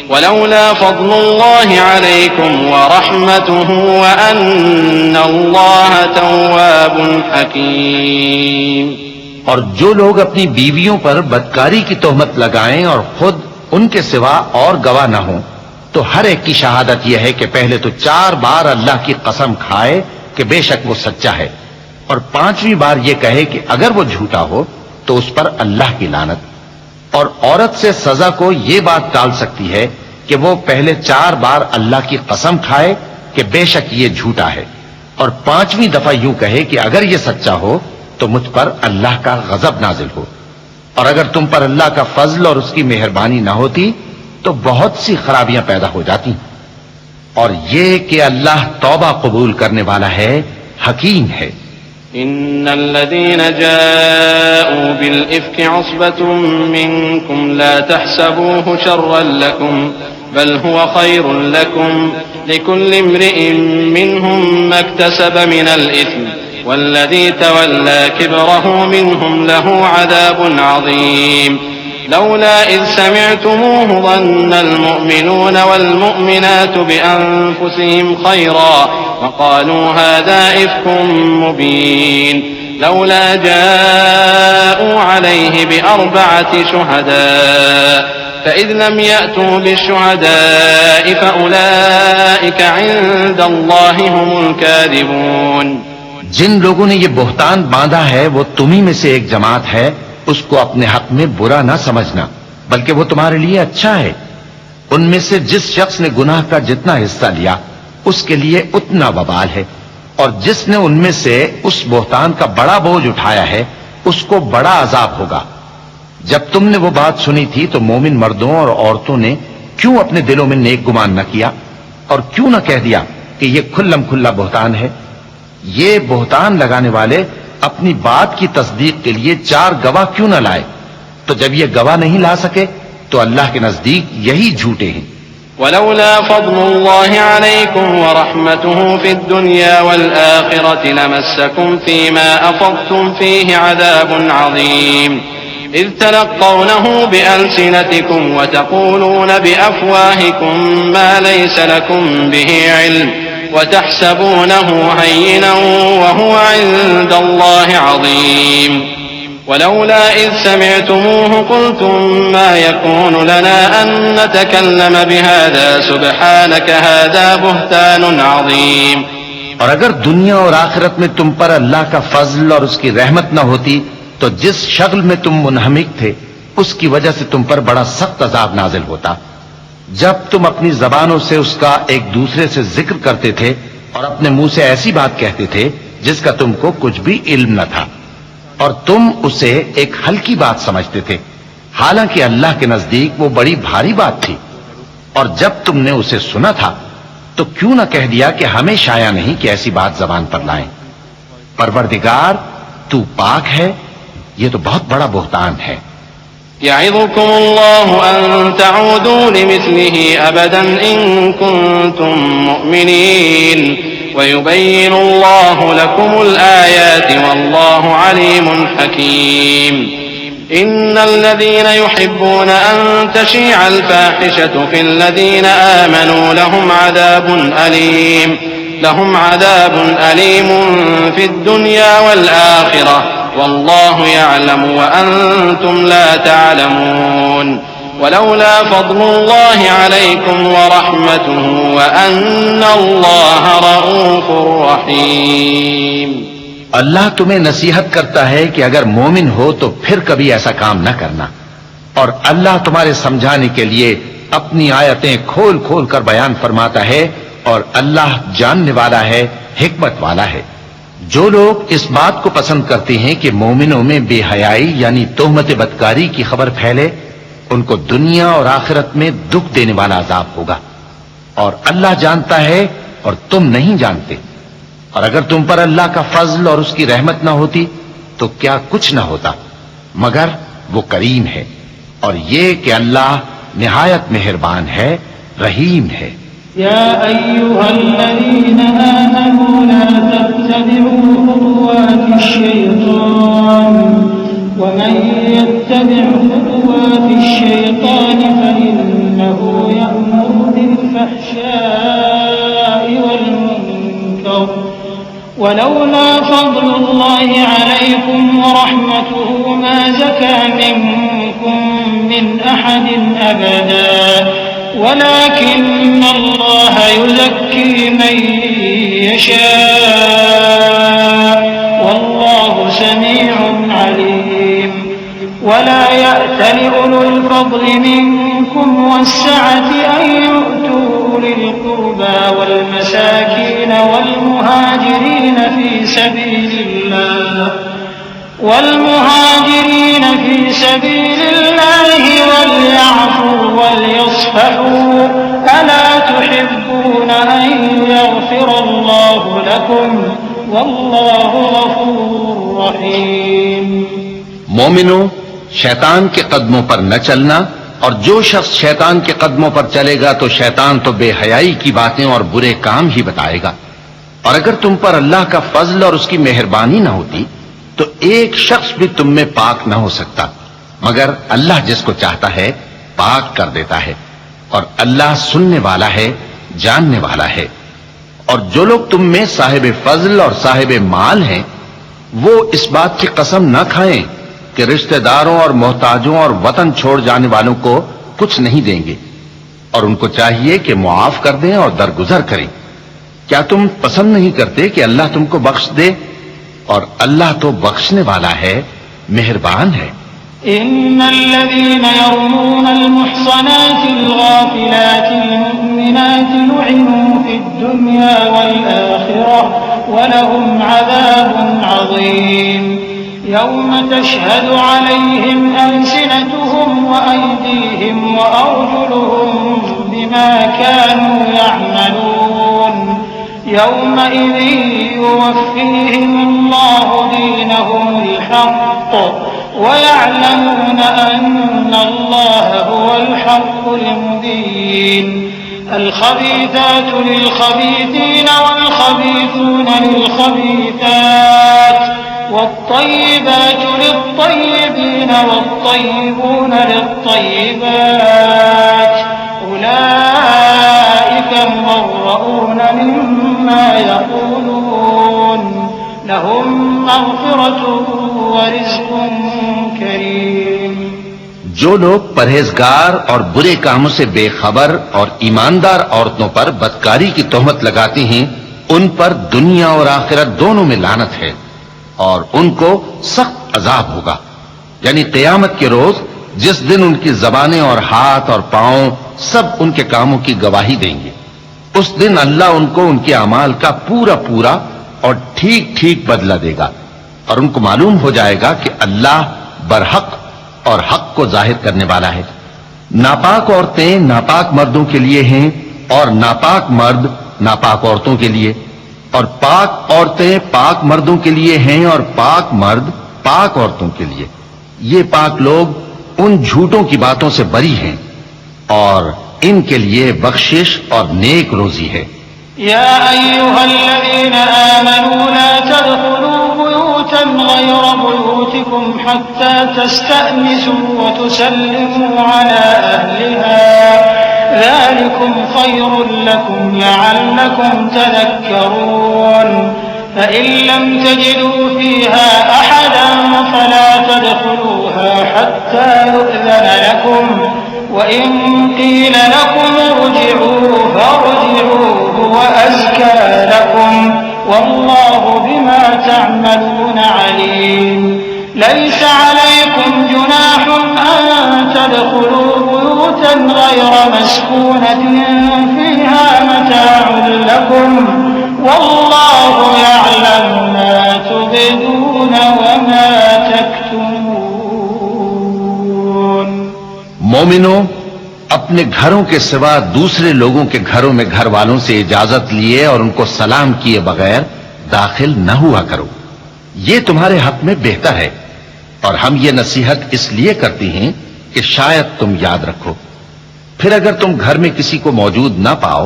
[SPEAKER 3] वलौला फ़ज़्लुल्लाहि अलैकुम व रहमतुहु व अन्नल्लाह तव्वाबुन हकीम।
[SPEAKER 2] और जो लोग अपनी बीवियों पर बदकारी की तोहमत लगाएं और खुद उनके सिवा और गवाह न हो, तो हर एक की शहादत यह है कि पहले तो 4 बार अल्लाह की कसम खाए कि बेशक वो सच्चा है, और 5वीं बार ये कहे कि अगर वो झूठा हो तो उस पर अल्लाह की लानत। और औरत से सजा को ये बात टाल सकती है कि वो पहले 4 बार अल्लाह की कसम खाए कि बेशक ये झूठा है, और 5वीं दफा यूं कहे कि अगर ये सच्चा हो तो मुझ पर अल्लाह का गजब नाजिल हो। और अगर तुम पर अल्लाह का फजल और उसकी मेहरबानी ना होती तो बहुत सी खराबियां पैदा हो जाती। और ये कि अल्लाह तौबा कबूल करने वाला है, हकीम है।
[SPEAKER 3] इन्नल्लज़ीन जाऊ बिल इफ्कि अस्बतुम मिनकुम ला तहसबूहु शर्रन लकुम बल हुवा खैरुन लकुम लिकुल्लि इम्रिइन मिनहुम मक्तसब मिनल इस्म वल्लज़ी तवल्ला किब्रहु मिनहुम लहु अज़ाबुन अज़ीम। लौला इज़ समिअतमूहु ظन्नल मुअमिनून वल मुअमिनातु बिअन्फुसिहिम खैरा वक़ालू हाज़ा इफ्कुम मुबीन लौला जाऊ अलैहि बिअरबअति शुहदाअ فإذ لم يأتوا بالشهداء فأولئك عند الله هم الكاذبون।
[SPEAKER 2] जिन लोगों ने ये बोहतान बांधा है वो तुम्ही में से एक जमात है, उसको अपने हक में बुरा ना समझना, बल्कि वो तुम्हारे लिए अच्छा है। उनमें से जिस शख्स ने गुनाह का जितना हिस्सा लिया उसके लिए उतना वबाल है, और जिसने उनमें से उस बोहतान का बड़ा बोझ उठाया है उसको बड़ा अजाब होगा। जब तुमने वो बात सुनी थी तो मोमिन मर्दों और औरतों ने क्यों अपने दिलों में नेक गुमान न किया और क्यों न कह दिया कि ये खुल्लम खुल्ला बोहतान है। ये बोहतान लगाने वाले अपनी बात की तस्दीक के लिए 4 गवाह क्यों न लाए? तो जब ये गवाह नहीं ला सके तो अल्लाह के नजदीक यही झूठे हैं।
[SPEAKER 3] वलौला फज़्लुल्लाहि अलैकुम व रहमतुहु फिद्दुन्या वल आखिरति लमस्सकुम फीमा अफ़ज़्तुम फीहि अज़ाबुन अज़ीम इज़ तलक़्क़ौनहु बिअल्सिनतिकुम व तक़ूलून बिअफ़वाहिकुम मा लैस लकुम बिहि इल्म व तहसबूनहु हय्यिनन व हुवा इंदल्लाहि अज़ीम। वलौला इज़ समिअतुमूहु क़ुल्तुम मा यकूनु लना अन नतकल्लम बिहाज़ा सुब्हानक हाज़ा बुहतानुन अज़ीम।
[SPEAKER 2] और अगर दुनिया और आखिरत में तुम पर अल्लाह का फजल और उसकी रहमत न होती तो जिस शक्ल में तुम मुनहमिक थे उसकी वजह से तुम पर बड़ा सख्त अजाब नाजिल होता। जब तुम अपनी जबानों से उसका एक दूसरे से जिक्र करते थे और अपने मुंह से ऐसी बात कहते थे जिसका तुमको कुछ भी इल्म न था, और तुम उसे एक हल्की बात समझते थे, हालांकि अल्लाह के नजदीक वो बड़ी भारी बात थी। और जब तुमने उसे सुना था तो क्यों न कह दिया कि हमें शाया नहीं कि ऐसी बात जबान पर लाएं। परवरदिगार तू पाक है, ये तो बहुत बड़ा बोहतान है।
[SPEAKER 3] यअज़ुकुमुल्लाहु अन तऊदू लिमिस्लिही अबदन इन कुंतुम मुअमिनीन व युबय्यिनुल्लाहु लकुमुल आयाति वल्लाहु अलीमुन हकीम। इन्नल्लज़ीन युहिब्बूना अन तशीअल फाहिशतु फिल्लज़ीन आमनू लहुम अज़ाबुन अलीमुन फिद्दुन्या वल आखिरह वल्लाहु यअलमु व अंतुम ला तअलमून। वलौला फज़्लुल्लाहि अलैकुम व रहमतुहु व अन्नल्लाह रऊफुर रहीम।
[SPEAKER 2] अल्लाह तुम्हें नसीहत करता है कि अगर मोमिन हो तो फिर कभी ऐसा काम न करना, और अल्लाह तुम्हारे समझाने के लिए अपनी आयतें खोल खोल कर बयान फरमाता है, और अल्लाह जानने वाला है, हिकमत वाला है। जो लोग इस बात को पसंद करते हैं कि मोमिनों में बेहयाई यानी तोहमत बदकारी की खबर फैले, उनको दुनिया और आखिरत में दुख देने वाला अजाब होगा, और अल्लाह जानता है और तुम नहीं जानते। और अगर तुम पर अल्लाह का फजल और उसकी रहमत न होती तो क्या कुछ न होता, मगर वो करीम है, और ये कि अल्लाह निहायत मेहरबान है, रहीम है।
[SPEAKER 4] या अय्युहल्लज़ीन आमनू ला तत्तबि'ू खुतुवातिश शैतान वमन यत्तबि' खुतुवातिश शैतान फइन्नहु यअमुरु बिल फहशाइ वल मुनकर वलौला फज़्लुल्लाहि अलैकुम व रहमतुहु मा ज़का मिनकुम मिन अहदिन अबदा वलाकिन्न अल्लाह युज़क्की मन यशा वल्लाहु समीउन अलीम। वला यअतल उलुल फ़ज़्लि मिनकुम वस्सअति अन यु'तू उलिल क़ुर्बा वल मसाकीन वल मुहाजिरीन फी सबीलिल्लाहि वलयअफू वलयस्फहू अला तुहिब्बून अन यग़फिरल्लाहु लकुम वल्लाहु गफूरुर रहीम।
[SPEAKER 2] मोमिनो, शैतान के कदमों पर न चलना, और जो शख्स शैतान के कदमों पर चलेगा तो शैतान तो बेहयाई की बातें और बुरे काम ही बताएगा। और अगर तुम पर अल्लाह का फजल और उसकी मेहरबानी न होती तो एक शख्स भी तुम में पाक न हो सकता, मगर अल्लाह जिसको चाहता है पाक कर देता है, और अल्लाह सुनने वाला है, जानने वाला है। और जो लोग तुम में साहिब फजल और साहिब माल हैं वो इस बात की कसम न खाएं कि रिश्तेदारों और मोहताजों और वतन छोड़ जाने वालों को कुछ नहीं देंगे और उनको चाहिए कि मुआफ कर दें और दरगुजर करें। क्या तुम पसंद नहीं करते कि अल्लाह तुमको बख्श दे? और अल्लाह तो बख्शने वाला है, मेहरबान है।
[SPEAKER 4] इन्नल्लज़ीना यर्मूनल मुहसनातिल गाफिलातिल मुमिनाति लुइनु फिद दुनिया वल आखिरह वलहुम अज़ाबुन अज़ीम। यौम तशहदु अलैहिम अल्सिनतुहुम व अयदीहिम व अर्जुलुहुम बिमा कानू यअमलून। यौमइज़िन युवफ़्फ़ीहिम अल्लाहु दीनहुमुल हक़्क़ वयअलमून अन्न अल्लाह हुवल हक़्क़ुल मुबीन। अल-ख़बीथातु लिल-ख़बीथीन वल-ख़बीथून लिल-ख़बीथात वत-तय्यिबातु लित-तय्यिबीन वत-तय्यिबून लित-तय्यिबात उलाइका मुबर्रऊन मिम्मा यक़ूलून लहुम मग़फ़िरतुन व रिज़्क़ुन करीम।
[SPEAKER 2] जो लोग परहेजगार और बुरे कामों से बेखबर और ईमानदार औरतों पर बदकारी की तोहमत लगाते हैं, उन पर दुनिया और आखिरत दोनों में लानत है और उनको सख्त अजाब होगा। यानी क़यामत के रोज जिस दिन उनकी ज़बानें और हाथ और पांव सब उनके कामों की गवाही देंगे, उस दिन अल्लाह उनको उनके अमाल का पूरा पूरा और ठीक ठीक बदला देगा और उनको मालूम हो जाएगा कि अल्लाह बरहक और हक को जाहिर करने वाला है। नापाक औरतें नापाक मर्दों के लिए हैं और नापाक मर्द नापाक औरतों के लिए, और पाक औरतें पाक मर्दों के लिए हैं और पाक मर्द पाक औरतों के लिए। ये पाक लोग उन झूठों की बातों से बरी हैं और इनके लिए बख्शिश और नेक रोजी है।
[SPEAKER 4] या अय्युहल्लज़ीना आमनू ला तदखुलू बुयूतन गयरा बुयूतिकुम हत्ता तस्तअनिसू व तुसल्लिमू अला अहलिहा ज़ालिकुम खैरुन लकुम लअल्लकुम तज़क्करून। फ़इन लम तजिदू फ़ीहा अहदन फ़ला तदखुलूहा हत्ता युअज़न लकुम वइन क़ील लकुम इरजि'ू फ़ारजि'ू हुव अज़्का लकुम वल्लाहु बिमा तअमलून अलीम। लैस अलैकुम जुनाहुन अन तदखुलू बुयूतन गयरा मस्कूनतिन फ़ीहा मताउन लकुम वल्लाहु यअलमु मा तुबदून व मा तक्तुमून।
[SPEAKER 2] मोमिनो, अपने घरों के सिवा दूसरे लोगों के घरों में घर वालों से इजाजत लिए और उनको सलाम किए बगैर दाखिल न हुआ करो। ये तुम्हारे हक में बेहतर है और हम ये नसीहत इसलिए करती हैं कि शायद तुम याद रखो। फिर अगर तुम घर में किसी को मौजूद न पाओ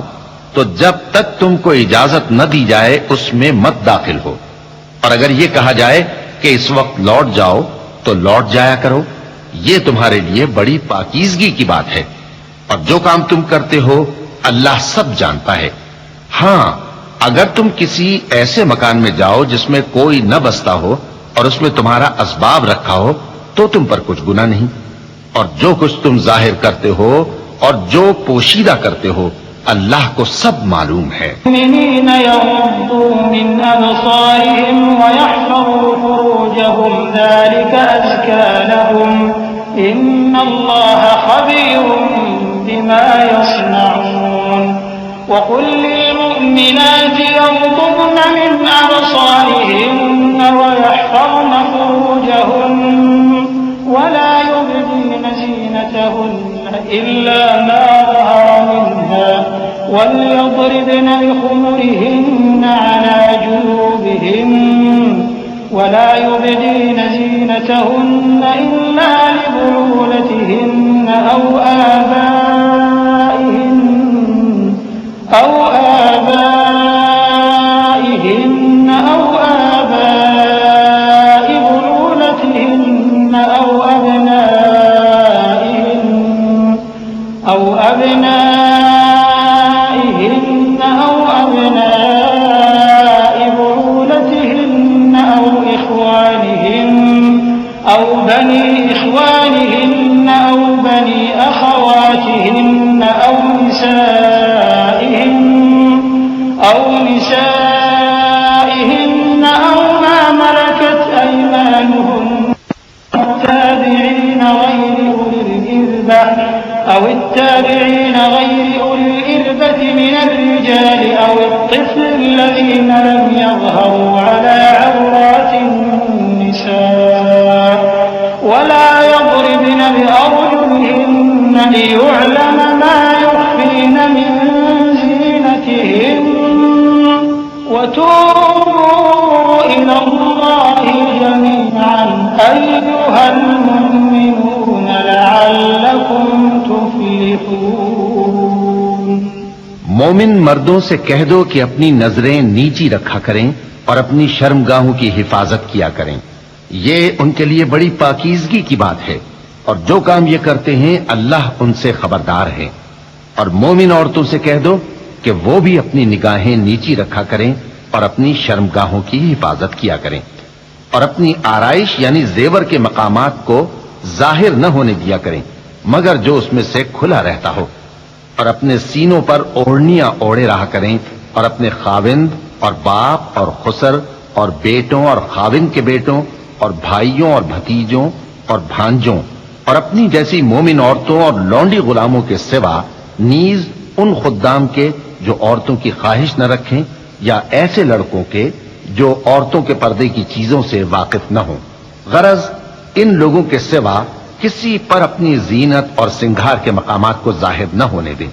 [SPEAKER 2] तो जब तक तुमको इजाजत न दी जाए उसमें मत दाखिल हो, और अगर ये कहा जाए कि इस वक्त लौट जाओ तो लौट जाया करो। ये तुम्हारे लिए बड़ी पाकीज़गी की बात है और जो काम तुम करते हो अल्लाह सब जानता है। हां, अगर तुम किसी ऐसे मकान में जाओ जिसमें कोई न बसता हो और उसमें तुम्हारा असबाब रखा हो तो तुम पर कुछ गुनाह नहीं, और जो कुछ तुम जाहिर करते हो और जो पोशीदा करते हो अल्लाह को सब मालूम है।
[SPEAKER 4] मुमिनीन यग़ुद्दू मिन अबसारिहिम व यहफ़ज़ू फ़ुरूजहुम ज़ालिका अज़्का लहुम इन्नल्लाह ख़बीरुम बिमा यस्नऊन। व क़ुल लिलमुमिनाति यग़ुद्दन मिन अबसारिहिन्न व यहफ़ज़न फ़ुरूजहुन्न व ला युबदीन ज़ीनतहुन्न इल्ला मा ظهر منها وليضربن بخمرهن على جيوبهن ولا يبدين زينتهن إلا لبعولتهن أو آبائهن أو آباء بعولتهن أو أبنائهن أو أبناء بعولتهن أو إخوانهن أو بني إخوانهن أو بني أخواتهن أو التابعين غير أولي الإربة من الرجال أو الطفل الذين لم يظهروا على عورات النساء ولا يضربن بأرجلهن ليعلم ما يخفين من زينتهن وتوبوا إلى الله جميعا أيها المؤمنون لعلكم تفلحون।
[SPEAKER 2] मोमिन मर्दों से कह दो कि अपनी नजरें नीची रखा करें और अपनी शर्मगाहों की हिफाजत किया करें। ये उनके लिए बड़ी पाकीज़गी की बात है और जो काम ये करते हैं अल्लाह उनसे खबरदार है। और मोमिन औरतों से कह दो कि वो भी अपनी निगाहें नीची रखा करें और अपनी शर्मगाहों की हिफाजत किया करें और अपनी आराइश यानी जेवर के मकामात को जाहिर न होने दिया करें मगर जो उसमें से खुला रहता हो, और अपने सीनों पर ओढ़नियां ओढ़े रहा करें और अपने खाविंद और बाप और खुसर और बेटों और खाविंद के बेटों और भाइयों और भतीजों और भांजों और अपनी जैसी मोमिन औरतों और लौंडी गुलामों के सिवा नीज उन खुद्दाम के जो औरतों की ख्वाहिश न रखें या ऐसे लड़कों के जो औरतों के पर्दे की चीजों से वाकिफ न हो। गरज इन लोगों के सिवा किसी पर अपनी जीनत और सिंगार के मकामात को जाहिर न होने दें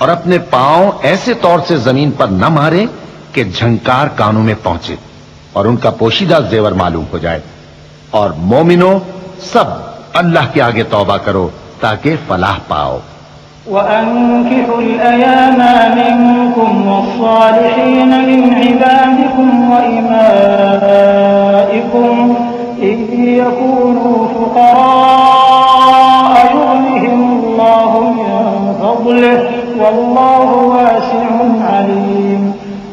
[SPEAKER 2] और अपने पांव ऐसे तौर से जमीन पर न मारें कि झंकार कानों में पहुंचे और उनका पोशीदा जेवर मालूम हो जाए। और मोमिनो सब अल्लाह के आगे तौबा करो ताकि फलाह पाओ।
[SPEAKER 4] وأنكحوا الأيام منكم والصالحين من عبادكم وإمائكم إن يكونوا فقراء يغنهم الله من فضله والله واسع عليم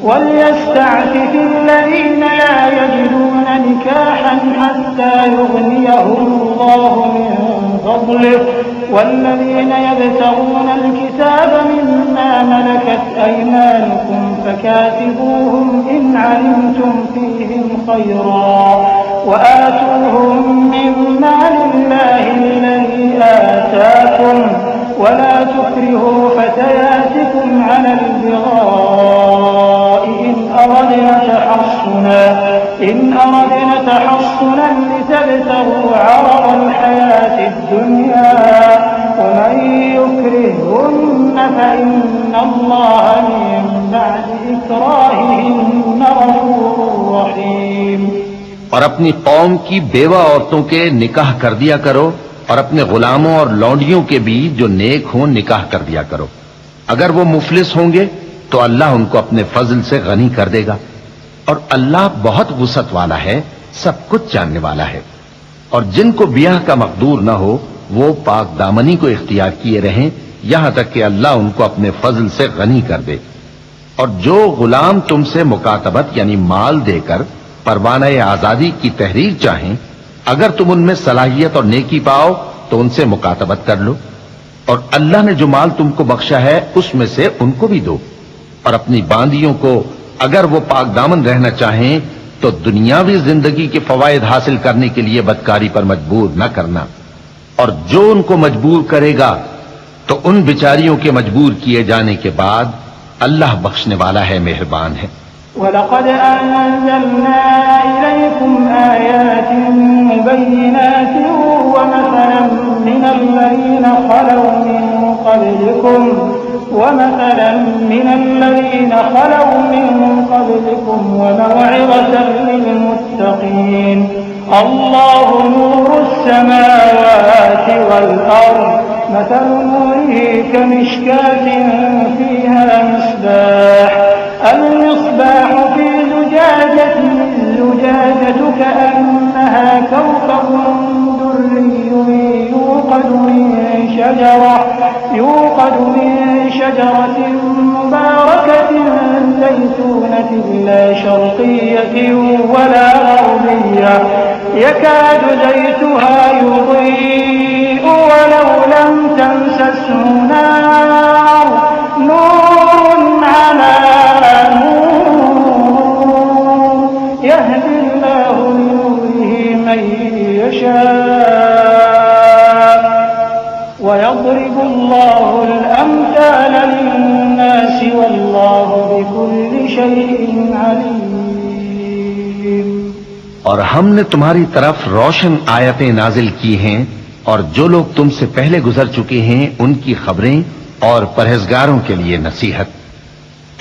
[SPEAKER 4] وليستعفف الذين لا يجدون نكاحا حتى يغنيهم الله من فضله والذين يبتغون الكتاب مما ملكت أيمانكم فكاتبوهم إن علمتم فيهم خيرا وآتوهم مما لله الذي آتاكم ولا تكرهوا فتياتكم على البغاء إن أردنا تحصنا لتبتغوا عرض الحياة الدنيا ومن يكرههن فإن الله من بعد إكراههن غفور رحيم।
[SPEAKER 2] और अपनी कौम की बेवा औरतों के निकाह कर दिया करो और अपने गुलामों और लौंडियों के बीच जो नेक हों निकाह कर दिया करो। अगर वो मुफलिस होंगे तो अल्लाह उनको अपने फजल से गनी कर देगा और अल्लाह बहुत वुसअत वाला है, सब कुछ जानने वाला है। और जिनको ब्याह का मकदूर न हो वो पाक दामनी को इख्तियार किए रहें यहां तक कि अल्लाह उनको अपने फजल से गनी कर दे। और जो गुलाम तुमसे मुकातबत यानी माल देकर परवाना आजादी की तहरीर चाहें, अगर तुम उनमें सलाहियत और नेकी पाओ तो उनसे मुकातबत कर लो और अल्लाह ने जो माल तुमको बख्शा है उसमें से उनको भी दो। और अपनी बांदियों को अगर वो पाक दामन रहना चाहें तो दुनियावी जिंदगी के फवायद हासिल करने के लिए बदकारी पर मजबूर न करना। और जो उनको मजबूर करेगा तो उन बिचारियों के मजबूर किए जाने के बाद अल्लाह बख्शने वाला है, मेहरबान है।
[SPEAKER 4] वलक़द अंज़लना इलैकुम आयातिन मुबय्यिनातिन वमसलन मिनल्लज़ीना ख़लौ मिन क़ब्लिकुम वमौइज़तन लिलमुत्तक़ीन। अल्लाहु नूरुस समावाति वल अर्ज़ मथलु नूरिही कमिश्कातिन फ़ीहा मिस्बाह المصباح في زجاجة الزجاجة كأنها كوكب دري يوقد من شجرة مباركة زيتونة لا شرقية ولا غربية يكاد زيتها يضيء ولو لم تمسسه نار نور على يهدي الله لنوره من يشاء वयज़रिबु अल्लाहुल अम्साल लिन्नास वल्लाहु बिकुल्लि शैइन अलीम।
[SPEAKER 2] और हमने तुम्हारी तरफ रोशन आयतें नाजिल की हैं और जो लोग तुमसे पहले गुजर चुके हैं उनकी खबरें और परहेजगारों के लिए नसीहत।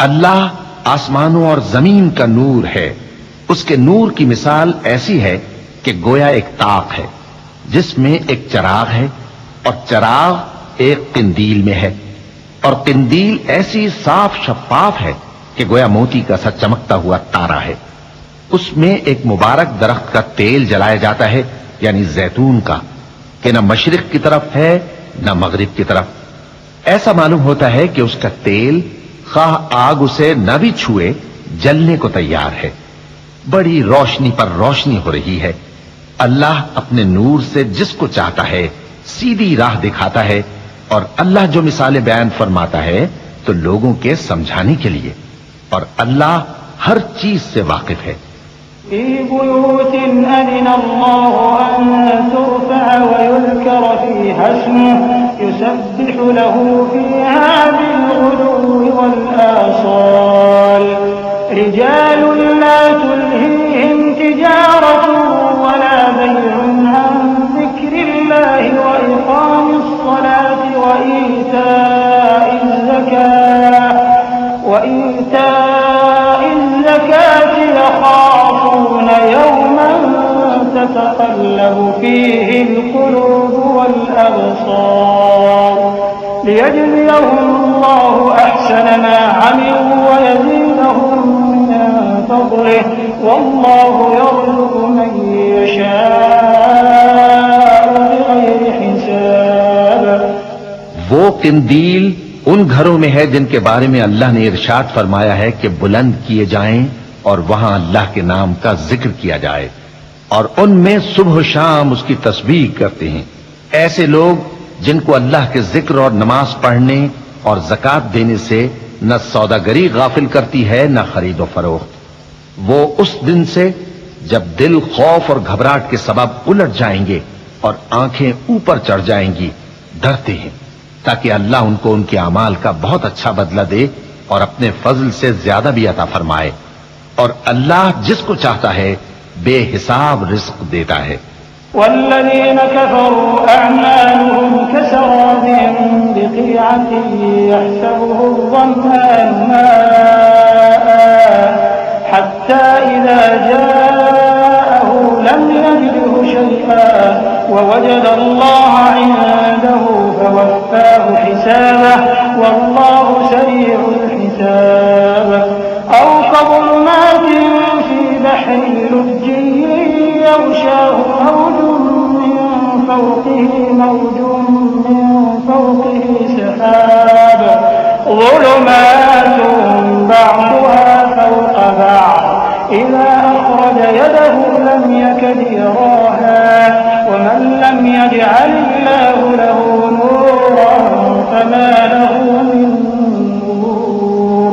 [SPEAKER 2] अल्लाह आसमानों और जमीन का नूर है। उसके नूर की मिसाल ऐसी है कि गोया एक ताक है जिसमें एक चराग है और चराग एक किंदील में है और किंदील ऐसी साफ शफाफ है कि गोया मोती का सा चमकता हुआ तारा है। उसमें एक मुबारक दरख्त का तेल जलाया जाता है यानी जैतून का, कि न मशरिक की तरफ है न मगरिब की तरफ। ऐसा मालूम होता है कि उसका तेल खाह आग उसे न भी छुए जलने को तैयार है। बड़ी रोशनी पर रोशनी हो रही है। अल्लाह अपने नूर से जिसको चाहता है सीधी राह दिखाता है और अल्लाह जो मिसालें बयान फरमाता है तो लोगों के समझाने के लिए, और अल्लाह हर चीज से वाकिफ है।
[SPEAKER 4] फी बुयूतिन अज़िनल्लाहु अन तुरफ़अ व युज़करा फ़ीहा इस्मुहु युसब्बिहु लहू फ़ीहा बिल-ग़ुदुव्वि वल-आसाल रिजालुन ला तुल्हीहिम तिजारतुन वला बैउन अन ज़िक्रिल्लाहि व इक़ामिस सलाति व ईताइज़ ज़काति यख़ाफ़ून यौमन ततक़ल्लबु फ़ीहिल क़ुलूबु वल अबसार लियजज़ियहुमुल्लाहु अहसना मा अमिलू व यज़ीदहुम मिन फ़ज़लिहि वल्लाहु यर्ज़ुक़ु मन यशाअु बिग़ैरि हिसाब।
[SPEAKER 2] वो किंदील उन घरों में है जिनके बारे में अल्लाह ने इरशाद फरमाया है कि बुलंद किए जाएं और वहां अल्लाह के नाम का जिक्र किया जाए और उनमें सुबह शाम उसकी तस्बीह करते हैं। ऐसे लोग जिनको अल्लाह के जिक्र और नमाज पढ़ने और ज़कात देने से न सौदागरी गाफिल करती है न खरीदो फरोख्त। वो उस दिन से जब दिल खौफ और घबराहट के सबब उलट जाएंगे और आंखें ऊपर चढ़ जाएंगी डरते हैं, ताकि अल्लाह उनको उनके अमाल का बहुत अच्छा बदला दे और अपने फजल से ज्यादा भी अता फरमाए। और अल्लाह जिसको चाहता है बेहिसाब रिस्क देता है।
[SPEAKER 4] वल्लज़ीन कफ़रू अअमालुहुम कसराबिन बिक़ीअतिन यहसबुहु ज़म्आनु माअन हत्ता इज़ा जाअहु लम यजिदहु शैअन ववजद अल्लाह इंदहु फवफ़्फ़ाहु हिसाबहु वल्लाहु सरीउल हिसाब। औ कज़ुलुमातिन फ़ी बहरिन लुज्जिय्यिन यग़शाहु मौजुन मिन फ़ौक़िही सहाब ज़ुलुमातुन बअ्दुहा फ़ौक़ बअ्द इज़ा अख़रज यदहु लम यकद यराहा वमन लम यजअलिल्लाहु लहु नूरन फमा लहु मिन नूर।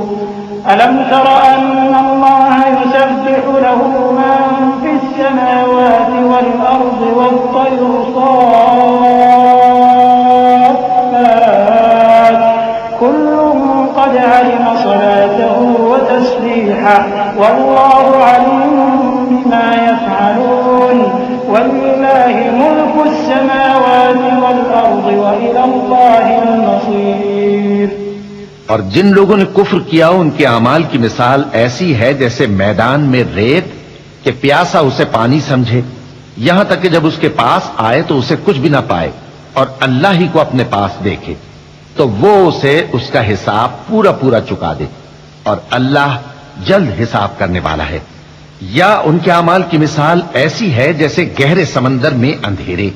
[SPEAKER 4] अलम तर अन्ना अल्लाह युसब्बिहु लहु मन फ़िस समावाति वल अर्ज़ि वत-तय्रु साफ़्फ़ात कुल्लुन क़द अलिम सलातहु व तस्बीहहु वल्लाहु अलीमुन बिमा यफ़अलून। वलिल्लाहि मुल्कुस समावाति वल अर्ज़ि व इलल्लाहिल मसीर।
[SPEAKER 2] और जिन लोगों ने कुफ्र किया उनके अमाल की मिसाल ऐसी है जैसे मैदान में रेत कि प्यासा उसे पानी समझे, यहां तक कि जब उसके पास आए तो उसे कुछ भी ना पाए और अल्लाह ही को अपने पास देखे तो वो उसे उसका हिसाब पूरा पूरा चुका दे और अल्लाह जल्द हिसाब करने वाला है। या उनके अमाल की मिसाल ऐसी है जैसे गहरे समंदर में अंधेरे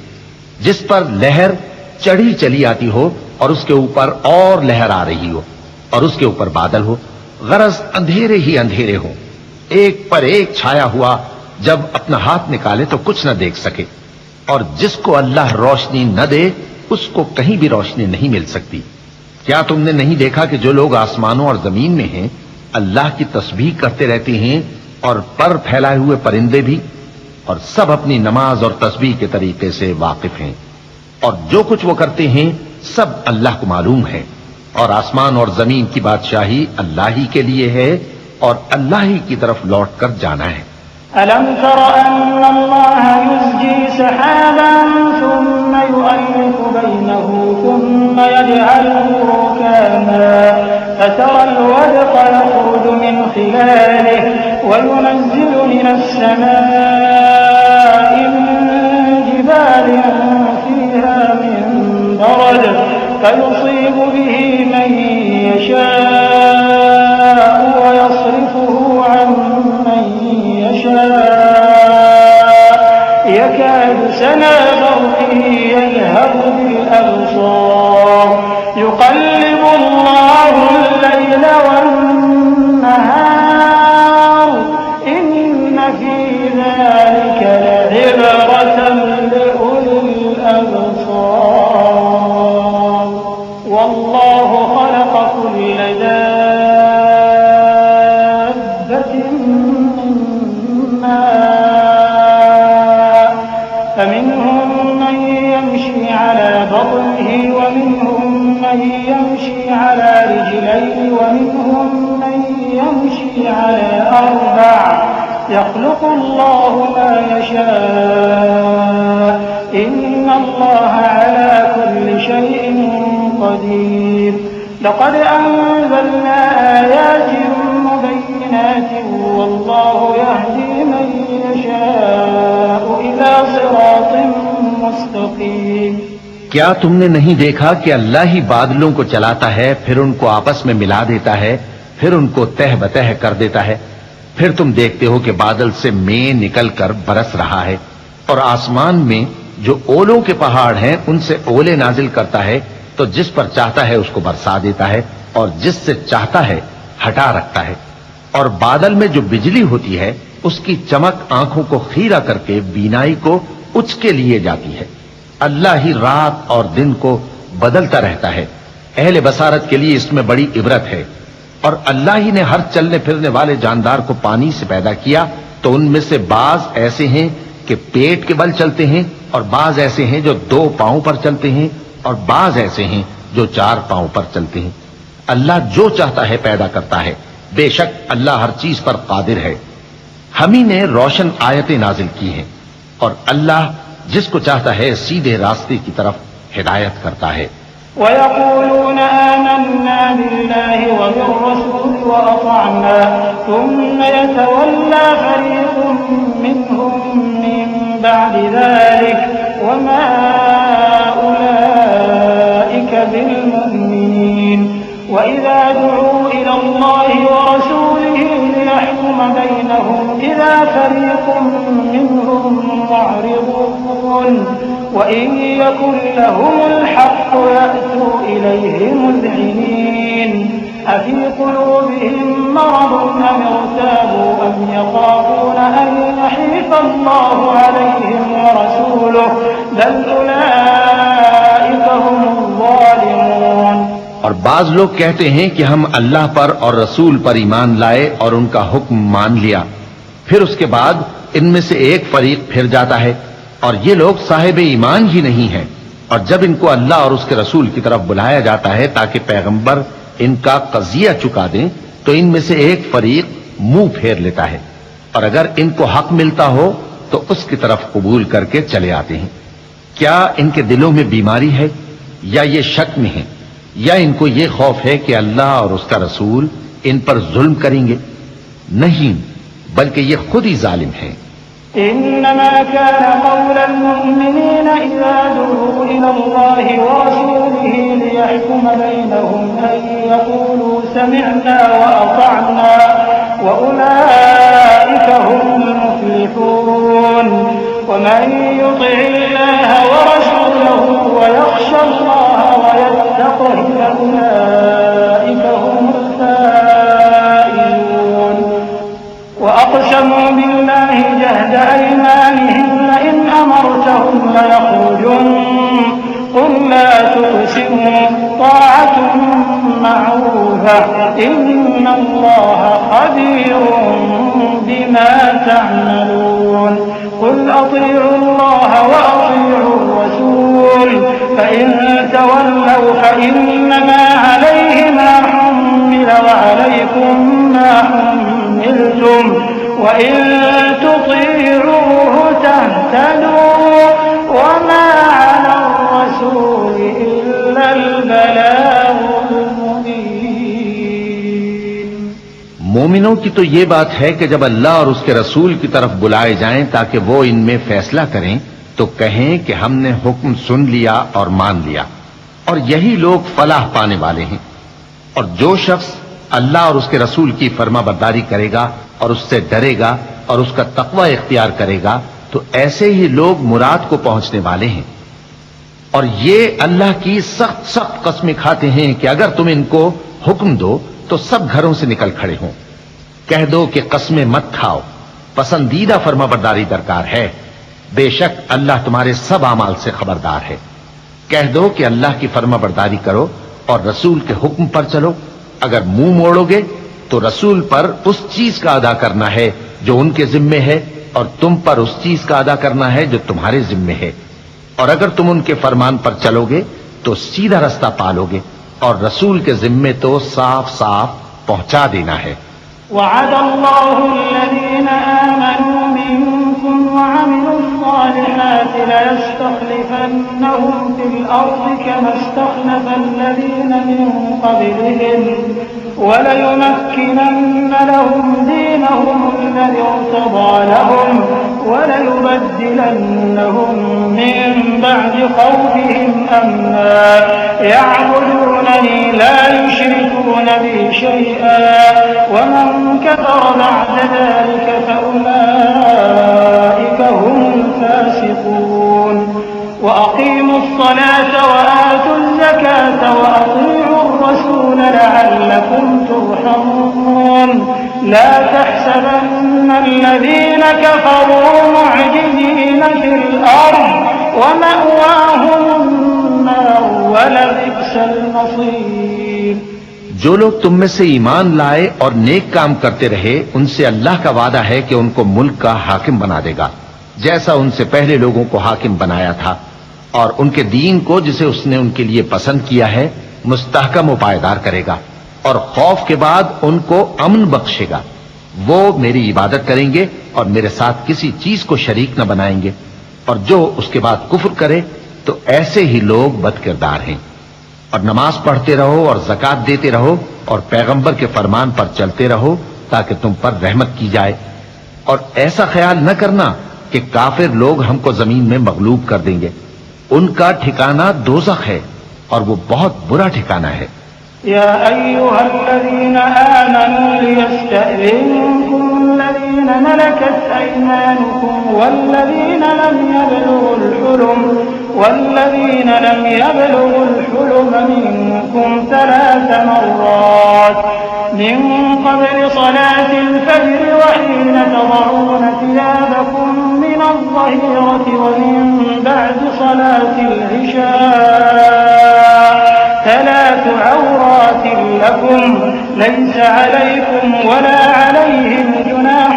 [SPEAKER 2] जिस पर लहर चढ़ी चली आती हो और उसके ऊपर और लहर आ रही हो और उसके ऊपर बादल हो, गरज अंधेरे ही अंधेरे हो, एक पर एक छाया हुआ, जब अपना हाथ निकाले तो कुछ न देख सके। और जिसको अल्लाह रोशनी न दे उसको कहीं भी रोशनी नहीं मिल सकती। क्या तुमने नहीं देखा कि जो लोग आसमानों और जमीन में हैं अल्लाह की तस्बीह करते रहते हैं और पर फैलाए हुए परिंदे भी, और सब अपनी नमाज और तस्बीह के तरीके से वाकिफ हैं और जो कुछ वो करते हैं सब अल्लाह को मालूम है और आसमान और जमीन की बादशाही अल्लाह ही के लिए है और अल्लाह ही की तरफ लौट कर जाना है।
[SPEAKER 4] अलम तर अन्नल्लाह युज़्जी सहाबन सुम्मा युअल्लिफु बैनहु सुम्मा यजअलुहु रुकामा फतरल वदक़ यख़रुजु मिन खिलालिहि व युनज़्ज़िलु मिनस समाइ मिन जिबालिन फीहा मिन बरद फयुसीबु बिही मन यशाअ व यस्रिफुहु अन यकादु सना बरक़िही यज़हबु बिल-अबसार युक़ल्लिबु अल्लाहु अल-लैल वन-नहार इन्न फी ज़ालिक ल'iब्रतन लिउलिल अबसार वल्लाहु ख़लक़ कुल्ल दाब्बतिन मिन माء فمنهم من يمشي على بطنه ومنهم من يمشي على رجلين ومنهم من يمشي على أربع يخلق الله ما يشاء إن الله على كل شيء قدير لقد أنزلنا آيات مبينات والله يهدي من يشاء إلى صراط मुस्तकीम।
[SPEAKER 2] क्या तुमने नहीं देखा कि अल्लाह ही बादलों को चलाता है, फिर उनको आपस में मिला देता है, फिर उनको तह बतह कर देता है। फिर तुम देखते हो कि बादल से मेंह निकल कर बरस रहा है और आसमान में जो ओलों के पहाड़ हैं उनसे ओले नाजिल करता है, तो जिस पर चाहता है उसको बरसा देता है और जिससे चाहता है हटा रखता है। और बादल में जो बिजली होती है उसकी चमक आंखों को खीरा करके बीनाई को उचके लिए जाती है। अल्लाह ही रात और दिन को बदलता रहता है। अहले बसारत के लिए इसमें बड़ी इबरत है। और अल्लाह ही ने हर चलने फिरने वाले जानदार को पानी से पैदा किया, तो उनमें से बाज ऐसे हैं कि पेट के बल चलते हैं और बाज ऐसे हैं जो 2 पांव पर चलते हैं और बाज ऐसे हैं जो 4 पांव पर चलते हैं। अल्लाह जो चाहता है पैदा करता है। बेशक अल्लाह हर चीज पर कादिर है। हम ही ने रोशन आयतें नाजिल की हैं और अल्लाह जिसको चाहता है सीधे रास्ते की तरफ हिदायत करता है।
[SPEAKER 4] वयक़ूलून आमन्ना बिल्लाहि व बिर्रसूल व अतअना थुम्मा यतवल्ला फरीक़ुम मिनहुम मिन बअदि ज़ालिक व मा उलाइका बिल्मुमिनीन व इज़ा दुऊ इला अल्लाहि व रसूलिहि लियहकुम बैनहुम इज़ा फरीक़ुम मिनहुम मुअरिज़ून وإن يكن لهم الحق يأتوا إليه مذعنين أفي قلوبهم مرض أم ارتابوا أم يخافون أن يحيف الله عليهم ورسوله بل أولئك هم الظالمون।
[SPEAKER 2] और बाज लोग कहते हैं कि हम अल्लाह पर और रसूल पर ईमान लाए और उनका हुक्म मान लिया, फिर उसके बाद इनमें से एक फरीक फिर जाता है और ये लोग साहिब ईमान ही नहीं हैं। और जब इनको अल्लाह और उसके रसूल की तरफ बुलाया जाता है ताकि पैगंबर इनका कजिया चुका दें, तो इनमें से एक फरीक मुंह फेर लेता है और अगर इनको हक मिलता हो तो उसकी तरफ कबूल करके चले आते हैं। क्या इनके दिलों में बीमारी है या ये शक में है या इनको ये खौफ है कि अल्लाह और उसका रसूल इन पर जुल्म करेंगे? नहीं, बल्कि ये खुद ही जालिम हैं।
[SPEAKER 4] इन्नमा कान क़ौलल मुअमिनीन इज़ा दुऊ इलल्लाहि व रसूलिहि लियहकुम बैनहुम अन यक़ूलू समिअना व अतअना व उलाइका हुमुल मुफ्लिहून व मन युति'िल्लाह व रसूलहु व यख़शल्लाह व यत्तक़िहि उलाइका हुमुल फ़ाइज़ून व अक़समू बिल्लाहि जहद अयमानिहिम लइन अमरतहुम लयख़रुजुन क़ुल ला तुक़सिमू ताअतुन मअरूफ़ा इन्नल्लाह ख़बीरुन बिमा तअमलून क़ुल अतीअू अल्लाह व अतीअू अर्रसूल فإن تولوا فإنما عليه ما حمل وعليكم ما حملتم وإن تطيعوه تهتدوا وما على الرسول إلا البلاغ المبين।
[SPEAKER 2] मोमिनों की तो ये बात है कि जब अल्लाह और उसके रसूल की तरफ बुलाए जाएं ताकि वो इनमें फैसला करें तो कहें कि हमने हुक्म सुन लिया और मान लिया, और यही लोग फलाह पाने वाले हैं। और जो शख्स अल्लाह और उसके रसूल की फर्माबरदारी करेगा और उससे डरेगा और उसका तकवा इख्तियार करेगा तो ऐसे ही लोग मुराद को पहुंचने वाले हैं। और ये अल्लाह की सख्त सख्त कस्में खाते हैं कि अगर तुम इनको हुक्म दो तो सब घरों से निकल खड़े हों। कह दो कि कस्में मत खाओ, पसंदीदा फर्माबरदारी दरकार है, बेशक अल्लाह तुम्हारे सब अमाल से खबरदार है। कह दो कि अल्लाह की फर्माबरदारी करो और रसूल के हुक्म पर चलो। अगर मुंह मोड़ोगे तो रसूल पर उस चीज का अदा करना है जो उनके जिम्मे है और तुम पर उस चीज का अदा करना है जो तुम्हारे जिम्मे है। और अगर तुम उनके फरमान पर चलोगे तो सीधा रास्ता पालोगे, और रसूल के जिम्मे तो साफ साफ पहुंचा देना है।
[SPEAKER 4] वअदल्लाहुल्लज़ीना आमनू मिनकुम वअमिलुस्सालिहात लयस्तखलिफन्नहुम फिल अर्दि कमा इस्तखलफल्लज़ीना मिन क़ब्लिहिम वलयुमक्किनन्न लहुम दीनहुम الذي ارتضى لهم وليبدلنهم من بعد خوفهم أمنا يعبدونني لا يشركون بي شيئا ومن كفر بعد ذلك فأولئك هم الفاسقون وأقيموا الصلاة وآتوا الزكاة وأطيعوا الرسول لعلكم ترحمون لا تحسبن الذين كفروا معجزين في الأرض ومأواهم النار ولبئس المصير।
[SPEAKER 2] जो लोग तुम में से ईमान लाए और नेक काम करते रहे उनसे अल्लाह का वादा है कि उनको मुल्क का हाकिम बना देगा, जैसा उनसे पहले लोगों को हाकिम बनाया था, और उनके दीन को जिसे उसने उनके लिए पसंद किया है मुस्तहकम व पायदार करेगा, और खौफ के बाद उनको अमन बख्शेगा। वो मेरी इबादत करेंगे और मेरे साथ किसी चीज को शरीक न बनाएंगे, और जो उसके बाद कुफ्र करे तो ऐसे ही लोग बदकिरदार हैं। और नमाज पढ़ते रहो और ज़कात देते रहो और पैगंबर के फरमान पर चलते रहो ताकि तुम पर रहमत की जाए। और ऐसा ख्याल न करना कि काफिर लोग हमको जमीन में मगलूब कर देंगे। उनका ठिकाना दोज़ख है और वो बहुत बुरा ठिकाना है।
[SPEAKER 4] या अय्युहल्लज़ीना आमनू लियस्तअज़िनकुम الذين ملكت أيمانكم والذين لم يبلغوا الحلم منكم 3 مرات من قبل صلاة الفجر وحين تضعون ثيابكم من الظهيرة ومن بعد صلاة العشاء 3 عورات لكم ليس عليكم ولا عليهم جناح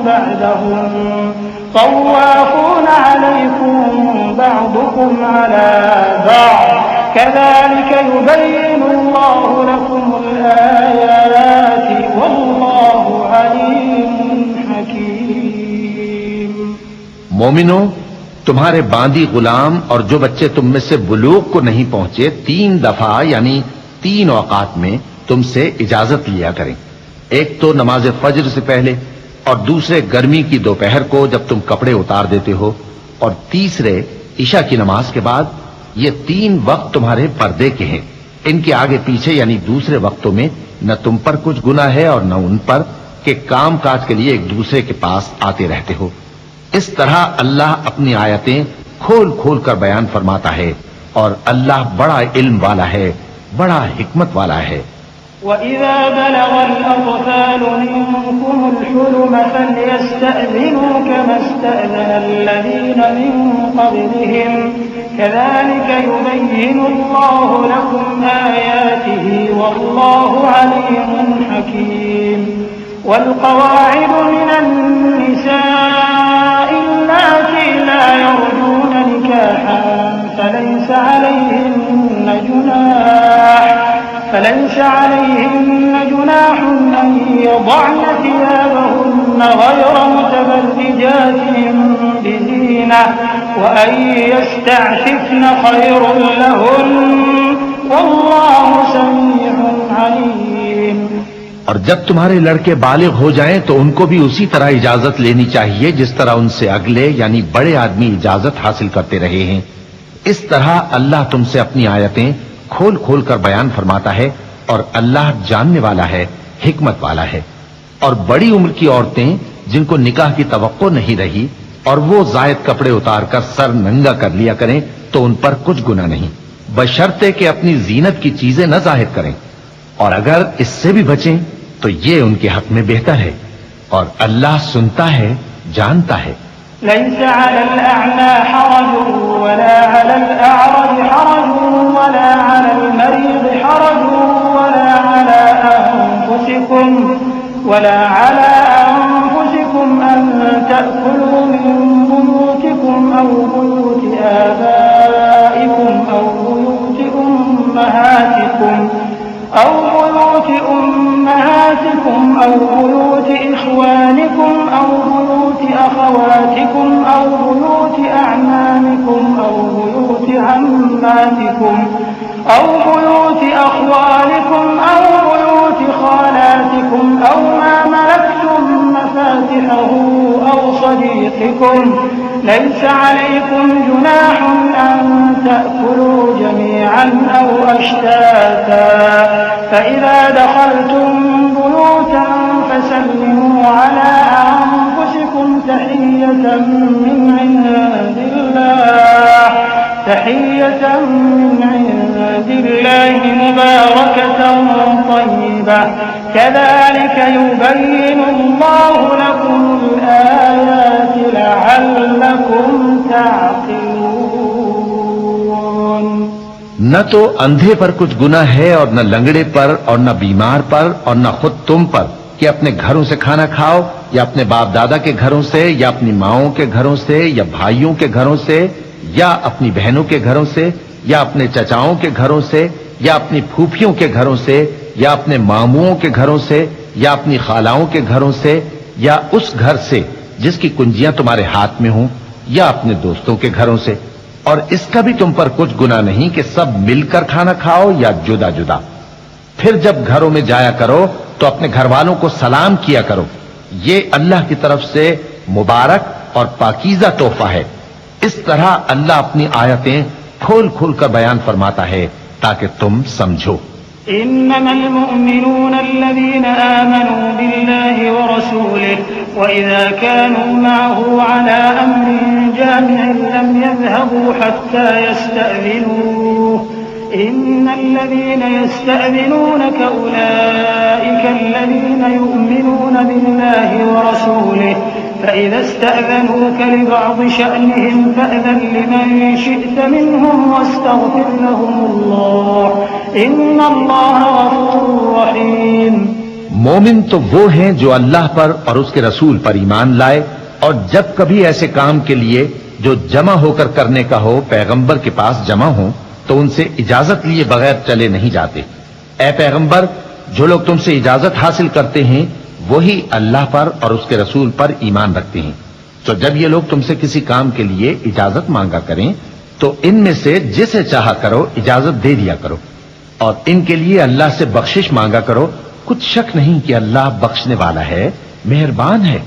[SPEAKER 4] بعدهم طوافون عليكم بعضكم على بعض كذلك يبين الله لكم الآيات والله عليم حكيم।
[SPEAKER 2] मोमिनों, तुम्हारे बांदी गुलाम और जो बच्चे तुम में से बुलूग को नहीं पहुंचे 3 दफा यानी 3 औकात में तुमसे इजाजत लिया करें। एक तो नमाज फज्र से पहले, और दूसरे गर्मी की दोपहर को जब तुम कपड़े उतार देते हो, और तीसरे ईशा की नमाज के बाद। ये 3 वक्त तुम्हारे पर्दे के हैं। इनके आगे पीछे यानी दूसरे वक्तों में न तुम पर कुछ गुनाह है और न उन पर कि काम काज के लिए एक दूसरे के पास आते रहते हो। इस तरह अल्लाह अपनी आयतें खोल खोल कर बयान फरमाता है, और अल्लाह बड़ा इल्म वाला है, बड़ा हिकमत वाला है।
[SPEAKER 4] وَإِذَا بَلَغَ الْأَطْفَالُ مِنكُمُ الْحُلُمَ فَلْيَسْتَأْذِنُوا كَمَا اسْتَأْذَنَ الَّذِينَ مِن قَبْلِهِمْ كَذَلِكَ يُبَيِّنُ اللَّهُ لَكُمْ آيَاتِهِ وَاللَّهُ عَلِيمٌ حَكِيمٌ وَالْقَوَاعِدُ مِنَ النِّسَاءِ اللَّاتِي لَا يَرْجُونَ نِكَاحًا فليس عليهن جناح أن يضعن ثيابهن غير متبرجات بزينة وأن يستعففن خير لهن والله سميع عليم।
[SPEAKER 2] और जब तुम्हारे लड़के बालिग हो जाएं तो उनको भी उसी तरह इजाजत लेनी चाहिए जिस तरह उनसे अगले यानी बड़े आदमी इजाजत हासिल करते रहे हैं। इस तरह अल्लाह तुमसे अपनी आयतें खोल खोल कर बयान फरमाता है और अल्लाह जानने वाला है, हिकमत वाला है। और बड़ी उम्र की औरतें जिनको निकाह की तवक्को नहीं रही और वो जायद कपड़े उतारकर सर नंगा कर लिया करें तो उन पर कुछ गुनाह नहीं, बशर्ते कि अपनी जीनत की चीजें न जाहिर करें, और अगर इससे भी बचें तो ये उनके हक में बेहतर है और अल्लाह सुनता है, जानता है।
[SPEAKER 4] ليس على الأعمى حرج ولا على الأعرج حرج ولا على المريض حرج ولا على أنفسكم أن تأكلوا من بيوتكم أو بيوت آبائكم أو بيوت أمهاتكم أو بيوت إخوانكم أو بيوت أخواتكم أو بيوت أعمامكم أو بيوت عماتكم أو بيوت أخوالكم أو بيوت خالاتكم أو ما ملكتم مفاتحه أو صديقكم ليس عليكم جناح أن تأكلوا جميعا أو أشتاتا فإذا دخلتم بيوتا فسلموا على أنفسكم تحية من عند الله مباركة طيبة كذلك يبين الله لكم الآيات لعلكم تعقلون।
[SPEAKER 2] न तो अंधे पर कुछ गुनाह है और न लंगड़े पर और न बीमार पर और न खुद तुम पर कि अपने घरों से खाना खाओ या अपने बाप दादा के घरों से या अपनी माओं के घरों से या भाइयों के घरों से या अपनी बहनों के घरों से या अपने चचाओं के घरों से या अपनी फूफियों के घरों से या अपने मामुओं के घरों से या अपनी खालाओं के घरों से या उस घर से जिसकी कुंजियां तुम्हारे हाथ में हों या अपने दोस्तों के घरों से। और इसका भी तुम पर कुछ गुनाह नहीं कि सब मिलकर खाना खाओ या जुदा जुदा। फिर जब घरों में जाया करो तो अपने घर वालों को सलाम किया करो, ये अल्लाह की तरफ से मुबारक और पाकीज़ा तोहफा है। इस तरह अल्लाह अपनी आयतें खोल खोल कर बयान फरमाता है ताकि तुम समझो।
[SPEAKER 4] إنما المؤمنون الذين آمنوا بالله ورسوله وإذا كانوا معه على أمر جامع لم يذهبوا حتى يستأذنوه إن الذين يستأذنونك أولئك الذين يؤمنون بالله ورسوله فإذا استأذنوك لبعض شأنهم فأذن لمن شئت منهم واستغفر لهم الله إن الله غفور रहीम।
[SPEAKER 2] मोमिन तो वो हैं जो अल्लाह पर और उसके रसूल पर ईमान लाए और जब कभी ऐसे काम के लिए जो जमा होकर करने का हो पैगंबर के पास जमा हो तो उनसे इजाजत लिए बगैर चले नहीं जाते। ऐ पैगंबर, जो लोग तुमसे इजाजत हासिल करते हैं वही अल्लाह पर और उसके रसूल पर ईमान रखते हैं। तो जब ये लोग तुमसे किसी काम के लिए इजाजत मांगा करें तो इनमें से जिसे चाहा करो इजाजत दे दिया करो और इनके लिए अल्लाह से बख्शिश मांगा करो। कुछ शक नहीं कि अल्लाह बख्शने वाला है, मेहरबान है।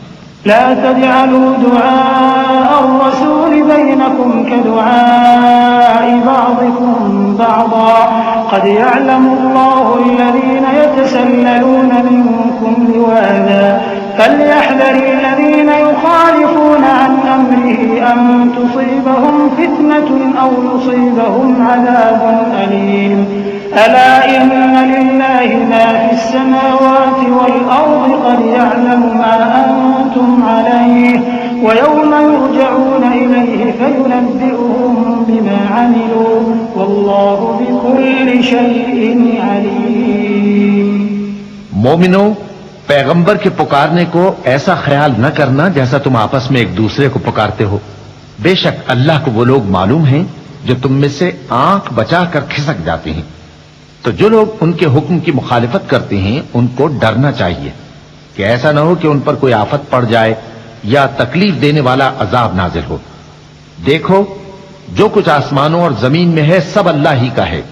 [SPEAKER 4] لا تجعلوا دعاء الرسول بينكم كدعاء بعضكم بعضا قد يعلم الله الذين يتسللون منكم لواذا فليحذر الذين يخالفون عن أمره أن تصيبهم فتنة أو يصيبهم عذاب أليم ألا إن لله ما في السماوات والأرض قد يعلم ما أنتم عليه ويوم يرجعون إليه فينبئهم بما عملوا والله بكل شيء عليم।
[SPEAKER 2] मोमिनो, पैगंबर के पुकारने को ऐसा ख्याल न करना जैसा तुम आपस में एक दूसरे को पुकारते हो। बेशक अल्लाह को वो लोग मालूम हैं जो तुम में से आंख बचाकर खिसक जाते हैं। तो जो लोग उनके हुक्म की मुखालिफत करते हैं उनको डरना चाहिए कि ऐसा न हो कि उन पर कोई आफत पड़ जाए या तकलीफ देने वाला अजाब नाजिल हो। देखो, जो कुछ आसमानों और जमीन में है सब अल्लाह ही का है।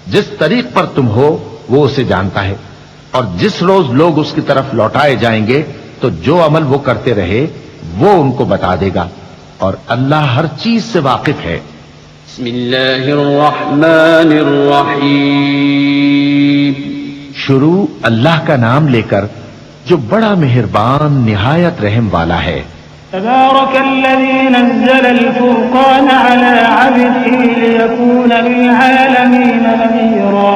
[SPEAKER 2] जिस तरीक पर तुम हो वो उसे जानता है, और जिस रोज लोग उसकी तरफ लौटाए जाएंगे तो जो अमल वो करते रहे वो उनको बता देगा, और अल्लाह हर चीज से वाकिफ है। शुरू अल्लाह का नाम लेकर जो बड़ा मेहरबान निहायत रहम वाला है।
[SPEAKER 4] तबारकल्लज़ी नज़्ज़लल फ़ुरक़ान अला अब्दिही लियकून लिलआलमीन नज़ीरा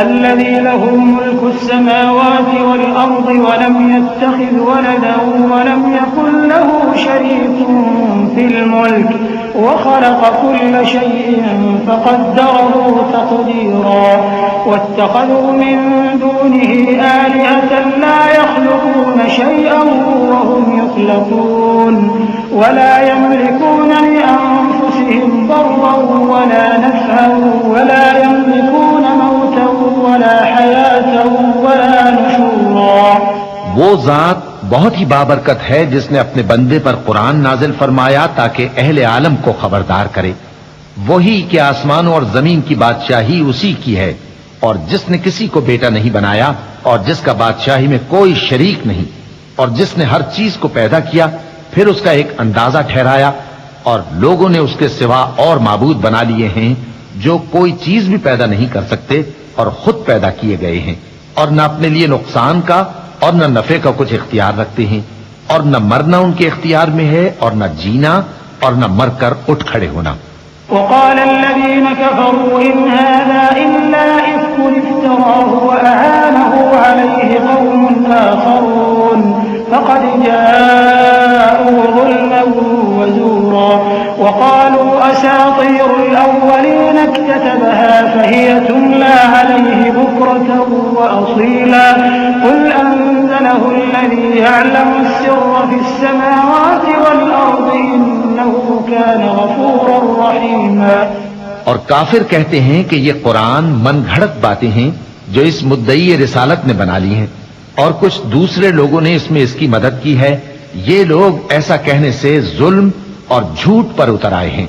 [SPEAKER 4] अल्लज़ी लहु मुल्कुस समावाति वल अर्दि वलम यत्तखिज़ वलदन वलम यकुल लहु शरीकुन फिल मुल्क वख़लक़ कुल्ल शैइन फ़क़द्दरहु तक़दीरा वत्तख़ज़ू मिन दूनिही आलिहतन ला यख़्लुक़ून शैअन वहुम युख़्लक़ून वला यमलिकून लिअन्फुसिहिम दर्रन वला नफ़अन वला यमलिकून मौतन वला हयातन वला नुशूरा।
[SPEAKER 2] वो जात बहुत ही बाबरकत है जिसने अपने बंदे पर कुरान नाजिल फरमाया ताकि अहले आलम को खबरदार करे। वही कि आसमानों और जमीन की बादशाही उसी की है, और जिसने किसी को बेटा नहीं बनाया और जिसका बादशाही में कोई शरीक नहीं, और जिसने हर चीज को पैदा किया फिर उसका एक अंदाजा ठहराया, और लोगों ने उसके सिवा और माबूद बना लिए हैं जो कोई चीज भी पैदा नहीं कर सकते और खुद पैदा किए गए हैं, और न अपने लिए नुकसान का और न नफे का कुछ इख्तियार रखते हैं, और न मरना उनके इख्तियार में है और न जीना और न मरकर उठ खड़े होना।
[SPEAKER 4] वक़ाल अल्लज़ीन कफ़रू इन हाज़ा इल्ला इफ़्कुन इफ़्तराहु व अआनहु अलैहि क़ौमुन आख़रून फ़क़द जाअू ज़ुल्मन व ज़ूरा वक़ालू असातीरुल अव्वलीन इक्ततबहा फ़हिय तुमला अलैहि बुक्रतन व असीला क़ुल अंज़लहु अल्लज़ी यअलमु अस्सिर्र फ़िस समावाति वल अर्दि इन्नहु कान गफ़ूरन रहीमा।
[SPEAKER 2] और काफिर कहते हैं कि ये कुरान मनगढ़ंत बातें हैं जो इस मुद्दई रिसालत ने बना ली हैं, और कुछ दूसरे लोगों ने इसमें इसकी मदद की है। ये लोग ऐसा कहने से जुल्म और झूठ पर उतर आए हैं,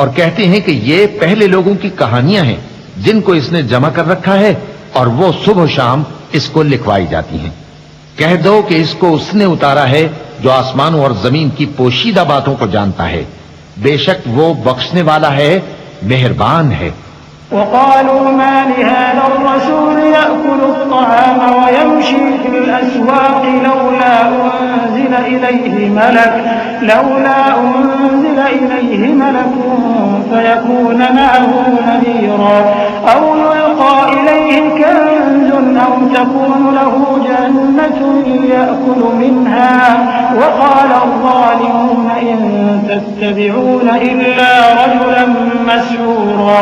[SPEAKER 2] और कहते हैं कि ये पहले लोगों की कहानियां हैं जिनको इसने जमा कर रखा है, और वो सुबह शाम इसको लिखवाई जाती हैं। कह दो कि इसको उसने उतारा है जो आसमानों और जमीन की पोशीदा बातों को जानता है। बेशक वो बख्शने वाला है, मेहरबान है।
[SPEAKER 4] वक़ालू मा लिहाज़ा अर्रसूल यअकुलु अत्तआम व यमशी फिल अस्वाक़ लौला उन्ज़िला इलैहि मलकुन फयकून मअहू नज़ीरा औ युल्क़ा इलैहि कंज़ुन औ तकून लहू जन्नतुन यअकुलु मिन्हा वक़ाल अज़्ज़ालिमून इन तत्तबिऊन इल्ला रजुलन मस्हूरा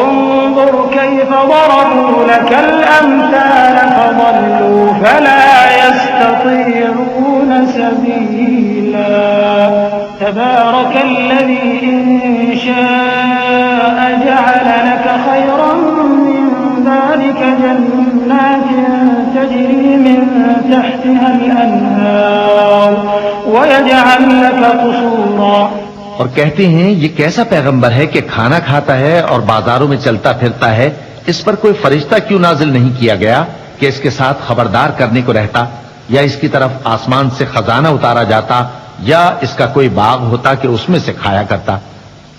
[SPEAKER 4] انظر كيف ضربوا لك الأمثال فضلوا فلا يستطيعون سبيلا تبارك الذي إن شاء جعل لك خيرا من ذلك جنات تجري من تحتها الأنهار ويجعل لك قصورا।
[SPEAKER 2] और कहते हैं ये कैसा पैगंबर है कि खाना खाता है और बाजारों में चलता फिरता है, इस पर कोई फरिश्ता क्यों नाजिल नहीं किया गया कि इसके साथ खबरदार करने को रहता, या इसकी तरफ आसमान से खजाना उतारा जाता, या इसका कोई बाग होता कि उसमें से खाया करता।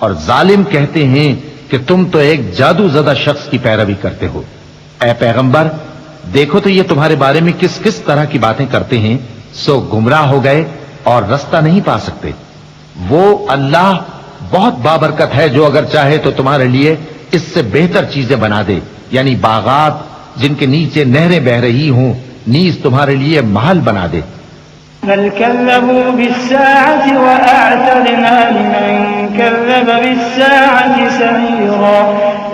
[SPEAKER 2] और जालिम कहते हैं कि तुम तो एक जादू ज़दा शख्स की पैरवी करते हो। ऐ पैगंबर, देखो तो ये तुम्हारे बारे में किस किस तरह की बातें करते हैं, सो गुमराह हो गए और रास्ता नहीं पा सकते। वो अल्लाह बहुत बाबरकत है जो अगर चाहे तो तुम्हारे लिए इससे बेहतर चीजें बना दे, यानी बागात जिनके नीचे नहरें बह रही हों, नीज तुम्हारे लिए महल बना दे।
[SPEAKER 4] बल कज़्ज़बू बिस्साअति व अअतदना लिमन कज़्ज़ब बिस्साअति सईरा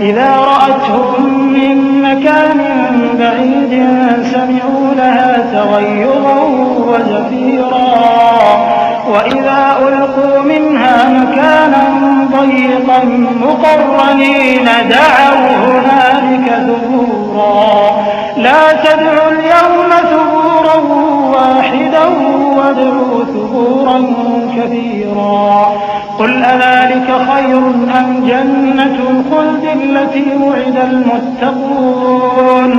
[SPEAKER 4] इज़ा रअतहुम मिन मकानिन बईदिन समिऊ लहा तग़य्युज़न व ज़फ़ीरा वइज़ा उल्क़ू मिन्हा मकानन ज़य्यक़न मुक़र्रनीन दअऊ हुनालिका सुबूरा ला तदउल यौम सुबूरन वाहिदन वदउ सुबूरन कसीरा क़ुल अज़ालिका ख़ैरुन अम जन्नतुल ख़ुल्दि अल्लती वु'िदल मुत्तक़ून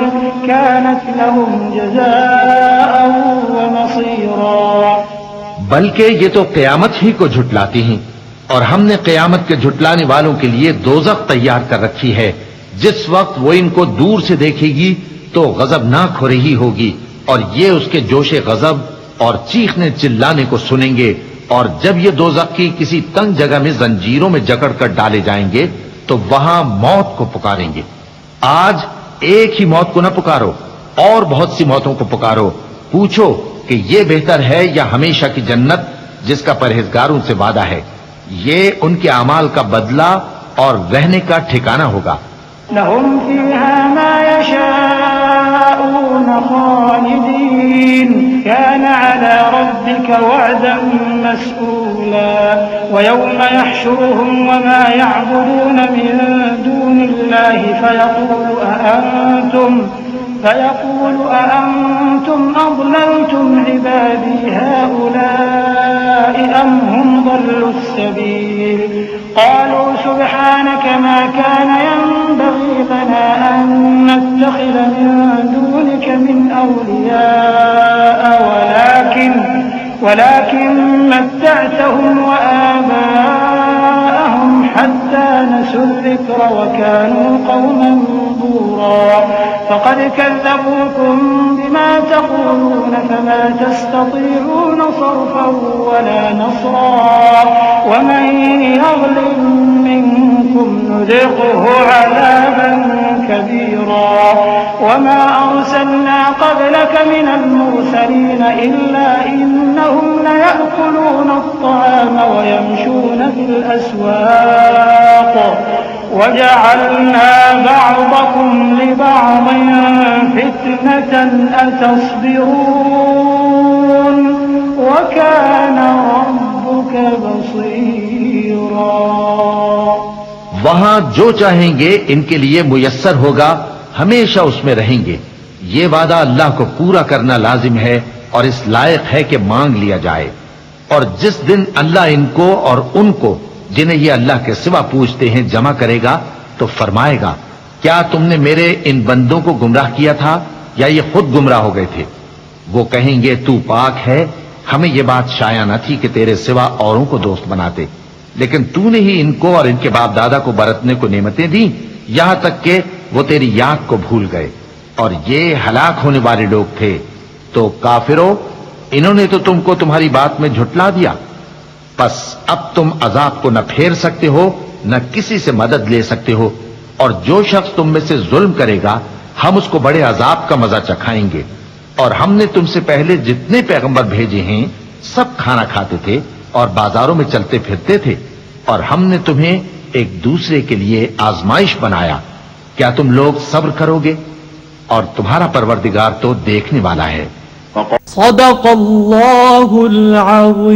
[SPEAKER 4] कानत लहुम जज़ाअन व मसीरा।
[SPEAKER 2] बल्कि ये तो क़यामत ही को झुटलाती हैं और हमने क़यामत के झुटलाने वालों के लिए दोज़ख तैयार कर रखी है। जिस वक्त वो इनको दूर से देखेगी तो गजबनाक हो रही होगी और ये उसके जोशे गजब और चीखने चिल्लाने को सुनेंगे। और जब ये दोज़ख की किसी तंग जगह में जंजीरों में जकड़ कर डाले जाएंगे तो वहां मौत को पुकारेंगे। आज एक ही मौत को न पुकारो और बहुत सी मौतों को पुकारो। पूछो कि ये बेहतर है या हमेशा की जन्नत जिसका परहेजगारों से वादा है। ये उनके अमाल का बदला और रहने का ठिकाना होगा।
[SPEAKER 4] लहुम फीहा मा यशाऊन खालिदीन कान अला रब्बिका वअदन मस्ऊला व यौम यहशुरुहुम व मा यअबुदून मिन दूनिल्लाहि फयक़ूलु अअंतुम अضللتم عبادي هؤلاء أم هم ضلوا السبيل قالوا سبحانك ما كان ينبغي لنا أن نتخذ من دونك من أولياء ولكن متعتهم وآباءهم حتى نسوا الذكر وكانوا قوما بورا فقد كذبوكم بما تقولون فما تستطيعون صرفا ولا نصرا ومن يظلم منكم نذقه عذابا كبيرا وما أرسلنا قبلك من المرسلين إلا إنهم ليأكلون الطعام ويمشون في الأسواق وجعلنا بعضكم لبعض فتنة أتصبرون وكان ربك بصيرا।
[SPEAKER 2] वहां जो चाहेंगे इनके लिए मुयस्सर होगा, हमेशा उसमें रहेंगे। ये वादा अल्लाह को पूरा करना लाजिम है और इस लायक है कि मांग लिया जाए। और जिस दिन अल्लाह इनको और उनको जिन्हें ये अल्लाह के सिवा पूजते हैं जमा करेगा तो फरमाएगा, क्या तुमने मेरे इन बंदों को गुमराह किया था या ये खुद गुमराह हो गए थे? वो कहेंगे, तू पाक है, हमें ये बात शाया न थी कि तेरे सिवा औरों को दोस्त बनाते, लेकिन तूने ही इनको और इनके बाप दादा को बरतने को नेमतें दी, यहां तक कि वो तेरी याद को भूल गए और ये हलाक होने वाले लोग थे। तो काफिरों, इन्होंने तो तुमको तुम्हारी बात में झुटला दिया। बस अब तुम अजाब को न फेर सकते हो, न किसी से मदद ले सकते हो, और जो शख्स तुम में से जुल्म करेगा हम उसको बड़े अजाब का मजा चखाएंगे। और हमने तुमसे पहले जितने पैगंबर भेजे हैं सब खाना खाते थे और बाजारों में चलते फिरते थे, और हमने तुम्हें एक दूसरे के लिए आजमाइश बनाया। क्या तुम लोग सब्र करोगे? और तुम्हारा परवरदिगार तो देखने वाला है।
[SPEAKER 5] सदक़ल्लाहुल अज़ीम।